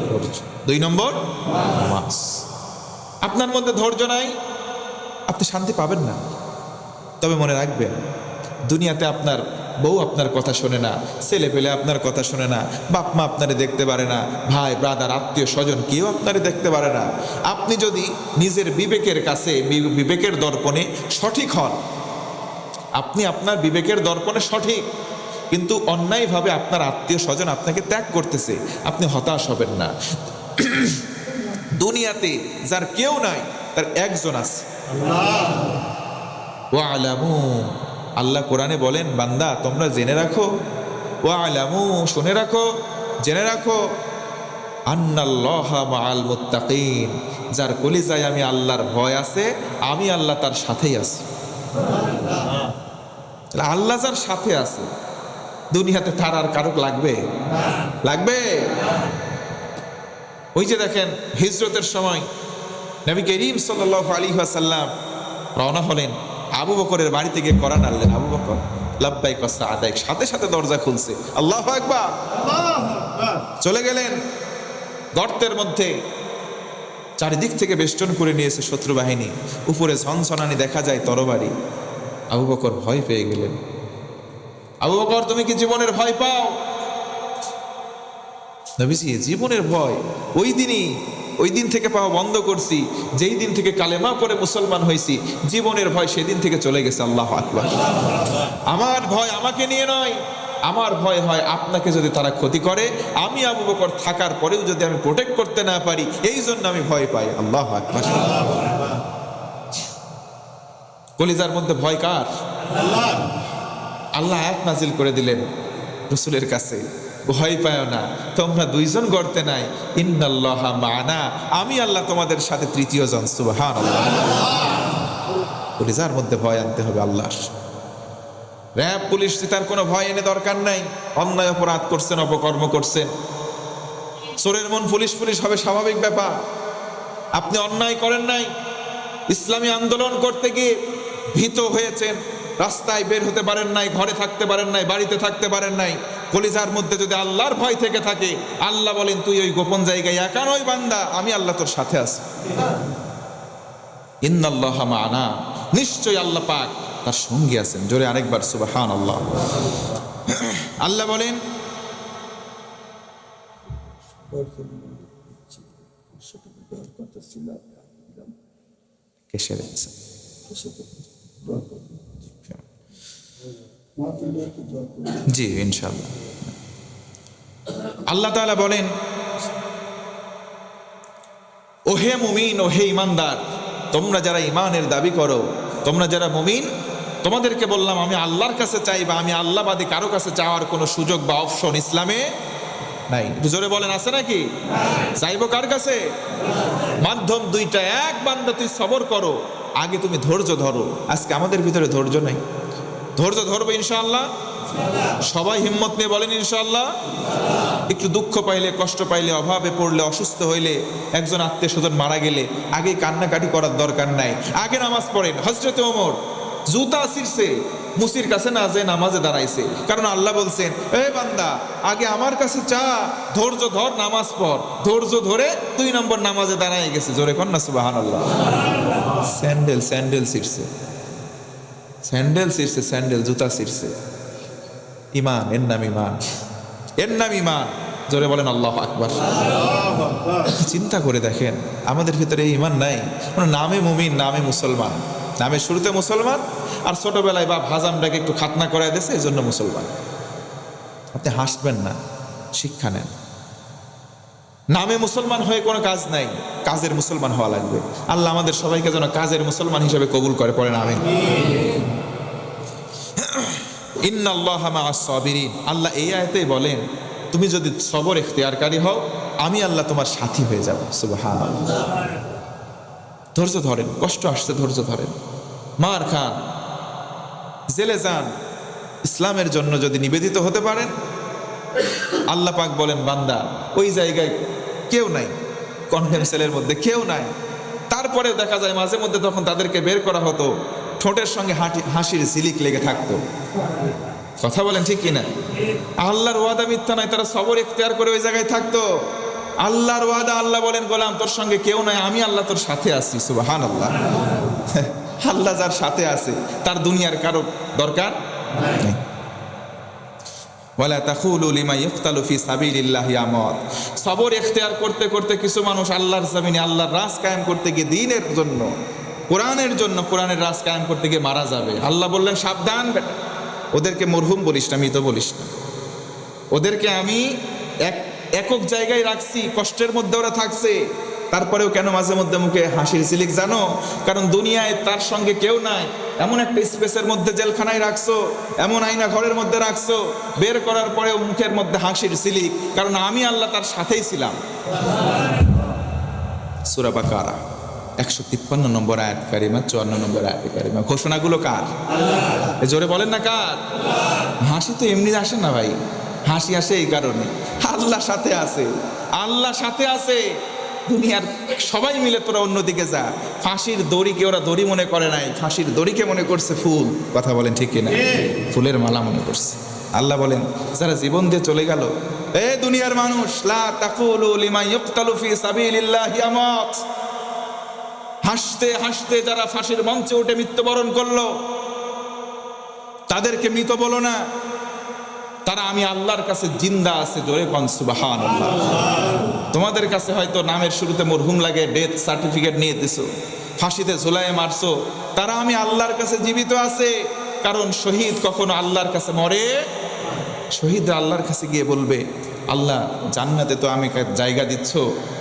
Speaker 1: ধৈর্য, 2 নম্বর নামাজ। আপনার মধ্যে ধৈর্য নাই, আপনি শান্তি পাবেন না। তবে মনে রাখবেন, দুনিয়াতে আপনার বউ আপনার কথা শোনে না, ছেলে পেলে আপনার কথা শোনে না, বাপ মা আপনারে দেখতে পারে না, ভাই ব্রাদার আত্মীয় স্বজন কেউ আপনারে দেখতে পারে না। আপনি যদি নিজের বিবেকের কাছে, বিবেকের দর্পণে সঠিক হন, আপনি আপনার বিবেকের দর্পণে সঠিক, কিন্তু অন্যায়ভাবে আপনার আত্মীয় স্বজন আপনাকে ত্যাগ করতেছে, আপনি হতাশ হবেন না। দুনিয়াতে যার কেউ নাই, তার একজন আছে। ওয়ালামু, আল্লাহ কোরআনে বলেন, বান্দা তোমরা জেনে রাখো, ওয়ালামু শুনে রাখো, জেনে রাখো, আন্নাল্লাহা মাআল মুত্তাকিন, যার কলিজায় আমি আল্লাহর ভয় আছে, আমি আল্লাহ তার সাথেই আছি। আল্লাহ যার সাথে আছে, দুনিয়াতে তার আর কারো লাগবে? লাগবে? ওই যে দেখেন, হিজরতের সময় নবী করিম সাল্লাল্লাহু আলাইহি ওয়াসাল্লাম রওনা হলেন, আবু বকরের বাড়িতে গিয়ে কোরআন আনলেন। আবু বকর লাব্বাইক ওয়া সাদাইক, সাথে সাথে দরজা খুলছে। আল্লাহু আকবার। চলে গেলেন গর্তের মধ্যে, চারিদিক থেকে বেষ্টন করে নিয়েছে শত্রু বাহিনী, উপরে ঝনঝনানি দেখা যায় তরবারি। আবু বকর ভয় পেয়ে গেলেন। আবু বকর, তুমি কি জীবনের ভয় পাও? নবীজি, জীবনের ভয় ওই দিন থেকে পাওয়া বন্ধ করছি, যেই দিন থেকে কালেমা পড়ে মুসলমান হয়েছি। জীবনের ভয় সেদিন থেকে চলে গেছে। আল্লাহু আকবার। আমার ভয় আমাকে নিয়ে নয়, আমার ভয় হয় আপনাকে যদি তারা ক্ষতি করে, আমি আবু বকর থাকার পরেও যদি আমি প্রোটেক্ট করতে না পারি, এই জন্য আমি ভয় পাই। আল্লাহু আকবার। কলিজার মধ্যে ভয় কার? আল্লাহ আয়াত নাজিল করে দিলেন রাসূলের কাছে, ভয় পায় না, তোমরা দুইজন গর্তে নাই, ইন্নাল্লাহা মা'না, আমি আল্লাহ তোমাদের সাথে তৃতীয় জন। সুবহানাল্লাহ। কলিজার মধ্যে ভয় আনতে হবে আল্লাহর। র‍্যাব পুলিশ তার কোনো ভয় এনে দরকার নাই। অন্যায় অপরাধ করছেন, অপকর্ম করছেন, চোরের মন পুলিশ হবে, স্বাভাবিক ব্যাপার। আপনি অন্যায় করেন নাই, ইসলামী আন্দোলন করতে গিয়ে ভীত হয়েছেন, রাস্তায় বের হতে পারেন নাই, ঘরে থাকতে পারেন নাই, বাড়িতে থাকতে পারেন নাই। কলিজার মধ্যে যদি আল্লাহর ভয় থেকে থাকে, আল্লাহ বলেন, তুই ওই গোপন জায়গায় একা নয় বান্দা, আমি আল্লাহ তোর সাথে আছি। ইন্নাল্লাহা মা'না, নিশ্চয়ই আল্লাহ পাক তার সঙ্গী আছেন। জোরে আরেকবার সুবহানাল্লাহ। আল্লাহ বলেন, জি ইনশাআল্লাহ। আল্লাহ তাআলা বলেন, ওহে মুমিন, ওহে ইমানদার, তোমরা যারা ইমানের দাবি করো, তোমরা যারা মুমিন, তোমাদেরকে বললাম আমি আল্লাহর কাছে চাইবা, আমি আল্লাহ বাদে কারো কাছে চাওয়ার কোনো সুযোগ বা অপশন ইসলামে নাই। একটু জোরে বলেন, আছে নাকি? চাইবো কার কাছে? মাধ্যম দুইটা। এক, বান্দা তুই সবর করো, আগে তুমি ধৈর্য ধরো। আজকে আমাদের ভিতরে ধৈর্য নাই। ধৈর্য ধরবো ইনশাআল্লাহ। সবাই হিম্মত নিয়ে বলেন ইনশাআল্লাহ। একটু দুঃখ পাইলে, কষ্ট পাইলে, অভাবে পড়লে, অসুস্থ হইলে, একজন আত্মীয় স্বজন মারা গেলে আগে কান্নাকাটি করার দরকার নাই, আগে নামাজ পড়েন। হযরত ওমর জুতা ছিঁড়ছে, মুসির কাছে না যে নামাজে দাঁড়াইছে, কারণ আল্লাহ বলছেন, এ বান্দা আগে আমার কাছে চা, ধৈর্য ধর, নামাজ পড়। ধৈর্য ধরে 2 নম্বর নামাজে দাঁড়ায় গেছে। জোরে কর না সুবহানাল্লাহ। স্যান্ডেল ছিঁড়ছে, স্যান্ডেল জুতা ছিঁড়ছে। ইমান, এর নাম ইমান, এর নাম ইমান। জোরে বলেন আল্লাহু আকবার। চিন্তা করে দেখেন, আমাদের ভিতরে ইমান নাই। নামে মুমিন, নামে মুসলমান, নামে শুরুতে মুসলমান, আর ছোটবেলায় বাপ হাজামটাকে একটু খাতনা করায় দিয়েছে, এই জন্য মুসলমান। আপনি হাসবেন না, শিক্ষা নেন। নামে মুসলমান হয়ে কোনো কাজ নাই, কাজের মুসলমান হওয়া লাগবে। আল্লাহ আমাদের সবাইকে যেন কাজের মুসলমান হিসেবে কবুল করে। পড়েন আমিন। ইন্নাল্লাহা মা'আস সাবিরিন। আল্লাহ এই আয়াতেই বলেন, তুমি যদি সবর ইখতিয়ারকারী হও, আমি আল্লাহ তোমার সাথী হয়ে যাব। সুবহানাল্লাহ। ধৈর্য ধরেন, কষ্ট আসছে ধৈর্য ধরেন, মার খান, জেলে যান, ইসলামের জন্য যদি নিবেদিত হতে পারেন, আল্লাহ পাক বলেন, বান্দা ওই জায়গায় কেউ নাই, কনডেম সেলের মধ্যে কেউ নাই, তারপরেও দেখা যায় মাঝে মধ্যে তখন তাদেরকে বের করা হতো, ঠোঁটের সঙ্গে হাসির ঝিলিক লেগে থাকতো। কথা বলেন ঠিক কিনা? আল্লাহর ওয়াদা মিথ্যা নয়, তারা সবর ইখতিয়ার করে ওই জায়গায় থাকতো। আল্লাহর ওয়াদা, আল্লাহ বলেন গোলাম তোর সঙ্গে কেউ নাই, আমি আল্লাহ তোর সাথে আছি। সুবহানাল্লাহ। আল্লাহ যার সাথে আছে তার দুনিয়ার কারো দরকার নেই। ওয়ালা তাকুলু লিমা ইফতালু ফি সাবিলিল্লাহি আমওয়াত। সবর ইখতিয়ার করতে করতে কিছু মানুষ আল্লাহর জমিনে আল্লাহর রাজ কায়েম করতে গিয়ে দ্বীনের জন্য, কোরআনের জন্য, কোরআনের রাজ কায়েম করতে গিয়ে মারা যাবে। আল্লাহ বললেন সাবধান বেটা, ওদেরকে মরহুম বলিস না, মৃত বলিস না। ওদেরকে আমি একক জায়গায় রাখছি, কষ্টের মধ্যে ওরা থাকছে, তারপরেও কেন মাঝে মধ্যে মুখে হাসির ঝিলিক জানো? কারণ দুনিয়ায় তার সঙ্গে কেউ নাই, এমন একটা স্পেসের মধ্যে জেলখানায় রাখছো, এমন আয়না ঘরের মধ্যে রাখছো, বের করার পরেও মুখের মধ্যে হাসির ঝিলিক, কারণ আমি আল্লাহ তার সাথেই ছিলাম। সূরা বাকারা 153 নম্বর আয়াত কারিমা, 54 নম্বর আয়াত কারিমা। ঘোষণাগুলো কার? জোরে বলেন না কার? হাসি তো এমনি আসে না ভাই, হাসি আসে এই কারণে আল্লাহ সাথে আছে, আল্লাহ সাথে আছে। দুনিয়ার সবাই মিলে তোরা অন্যদিকে যা। ফাঁসির দড়িকে ওরা দড়ি মনে করে নাই, ফাঁসির দড়িকে মনে করছে ফুল। কথা বলেন ঠিক কিনা? ফুলের মালা মনে করছে। আল্লাহ বলেন যারা জীবন দিয়ে চলে গেল, এ দুনিয়ার মানুষ, লা তাকুলু লিমা ইউকতালু ফি সাবিলিল্লাহি আমওয়াত। হাসতে হাসতে যারা ফাঁসির মঞ্চে উঠে মৃত্যুবরণ করলো তাদেরকে মৃত বলো না, তারা আমি আল্লাহর কাছে জিন্দা আছে। জোরে কোন সুবহানাল্লাহ। তোমাদের কাছে হয়তো নামের শুরুতে মরহুম লাগে, ডেথ সার্টিফিকেট নিয়ে দিছো, ফাঁসিতে ঝুলায় মারছো, তারা আমি আল্লাহর কাছে জীবিত আছে। কারণ শহীদ কখনো আল্লাহর কাছে মরে। শহীদরা আল্লাহর কাছে গিয়ে বলবে, আল্লাহ জান্নাতে তো আমি জায়গা দিচ্ছ,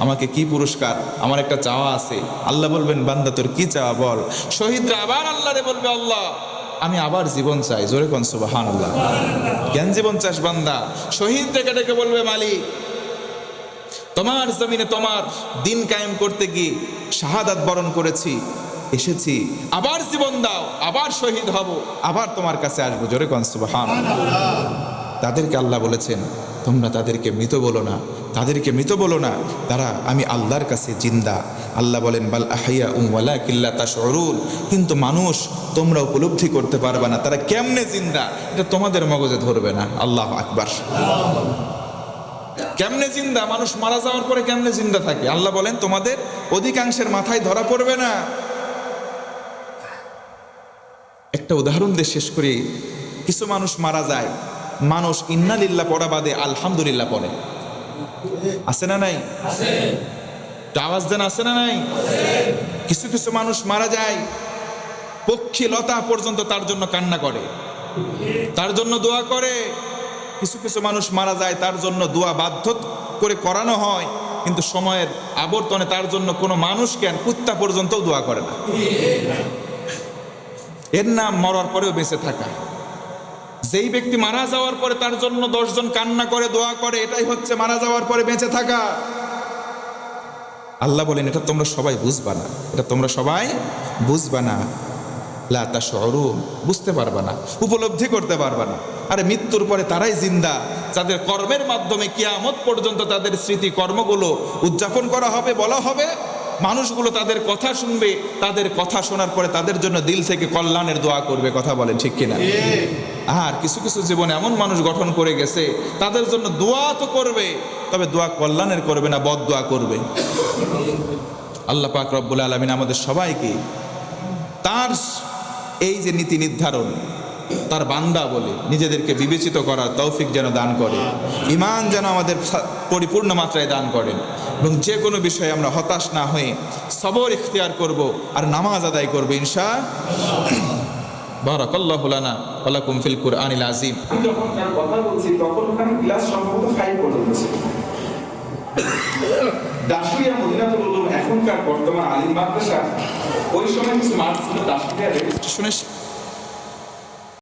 Speaker 1: আমাকে কি পুরস্কার, আমার একটা চাওয়া আছে। আল্লাহ বলবেন বান্দা তোর কি চাওয়া বল। শহীদরা আবার আল্লাহরে বলবে, আল্লাহ আমি আবার জীবন চাই। জোরে কোন সুবহানাল্লাহ। কেন জীবন চাস বান্দা? শহীদ ডেকে ডেকে বলবে, মালিক তোমার জমিনে তোমার দিন কায়েম করতে গিয়ে শাহাদাত বরণ করেছি, এসেছি, আবার জীবন দাও, আবার শহীদ হব, আবার তোমার কাছে আসবো। জোরে কোন সুবহানাল্লাহ। তাদেরকে আল্লাহ বলেছেন তোমরা তাদেরকে মৃত বলো না, তাদেরকে মৃত বলো না, তারা আমি আল্লাহর কাছে জিন্দা। আল্লাহ বলেন বাল আহইয়াউম ওয়ালাকিন লা তাশউরুন। কিন্তু মানুষ তোমরা উপলব্ধি করতে পারবে না তারা কেমনে জিন্দা, এটা তোমাদের মগজে ধরবে না। আল্লাহু আকবার। কেমনে জিন্দা? মানুষ মারা যাওয়ার পরে কেমনে জিন্দা থাকে? আল্লাহ বলেন তোমাদের অধিকাংশের মাথায় ধরা পড়বে না। একটা উদাহরণ দিয়ে শেষ করি। কিছু মানুষ মারা যায়, মানুষ ইন্নালিল্লাহ পড়া বাদে আলহামদুলিল্লাহ পড়ে, আছে না নাই? আওয়াজ দেন, আছে না নাই? কিছু কিছু মানুষ মারা যায়, পক্ষী লতা পর্যন্ত তার জন্য কান্না করে, তার জন্য দোয়া করে। কিছু কিছু মানুষ মারা যায়, তার জন্য দোয়া বাধ্য করে করানো হয়, কিন্তু সময়ের আবর্তনে তার জন্য কোনো মানুষ কেন, কুত্তা পর্যন্ত দোয়া করে না। এর নাম মরার পরেও বেঁচে থাকা। যেই ব্যক্তি মারা যাওয়ার পরে তার জন্য 10 জন কান্না করে, দোয়া করে, এটাই হচ্ছে মারা যাওয়ার পরে বেঁচে থাকা। আল্লাহ বলেন এটা তোমরা সবাই বুঝবা না, এটা তোমরা সবাই বুঝবা না। লা তাশউরুন, বুঝতে পারবা না, উপলব্ধি করতে পারবা না। আরে মৃত্যুর পরে তারাই জিন্দা যাদের কর্মের মাধ্যমে কিয়ামত পর্যন্ত তাদের স্মৃতি কর্মগুলো উদযাপন করা হবে, বলা হবে। মানুষগুলো তাদের কথা শুনবে, তাদের কথা শোনার পরে তাদের জন্য দিল থেকে কল্যাণের দোয়া করবে। কথা বলেন ঠিক কিনা? আর কিছু কিছু জীবনে এমন মানুষ গঠন করে গেছে, তাদের জন্য দোয়া তো করবে, তবে দোয়া কল্যাণের করবে না, বদ দোয়া করবে। আল্লাহ পাক রব্বুল আলামিন আমাদের সবাইকে তার এই যে নীতি নির্ধারণ, তার বান্দা বলে নিজেদেরকে বিবেচিত করার তৌফিক যেন দান করে, ঈমান যেন আমাদের পরিপূর্ণ মাত্রায় দান করেন, এবং যে কোনো বিষয়ে আমরা হতাশ না হয়ে সবর ইখতিয়ার করব আর নামাজ আদায় করব ইনশাআল্লাহ। বারাকাল্লাহু লানা ওয়া লাকুম ফিল কুরআনিল আযীম। আমি যখন তার কথা বলছি তখন ওখানে ক্লাস সম্ভবত 5 পর্যন্ত ছিল। দাসুরিয়া মদিনাতুল উলুম এখনকার বর্তমান আলিম মাদ্রাসা, ওই সময় কিছু মাঠ ছিল দাসুরিয়া রেল স্টেশনের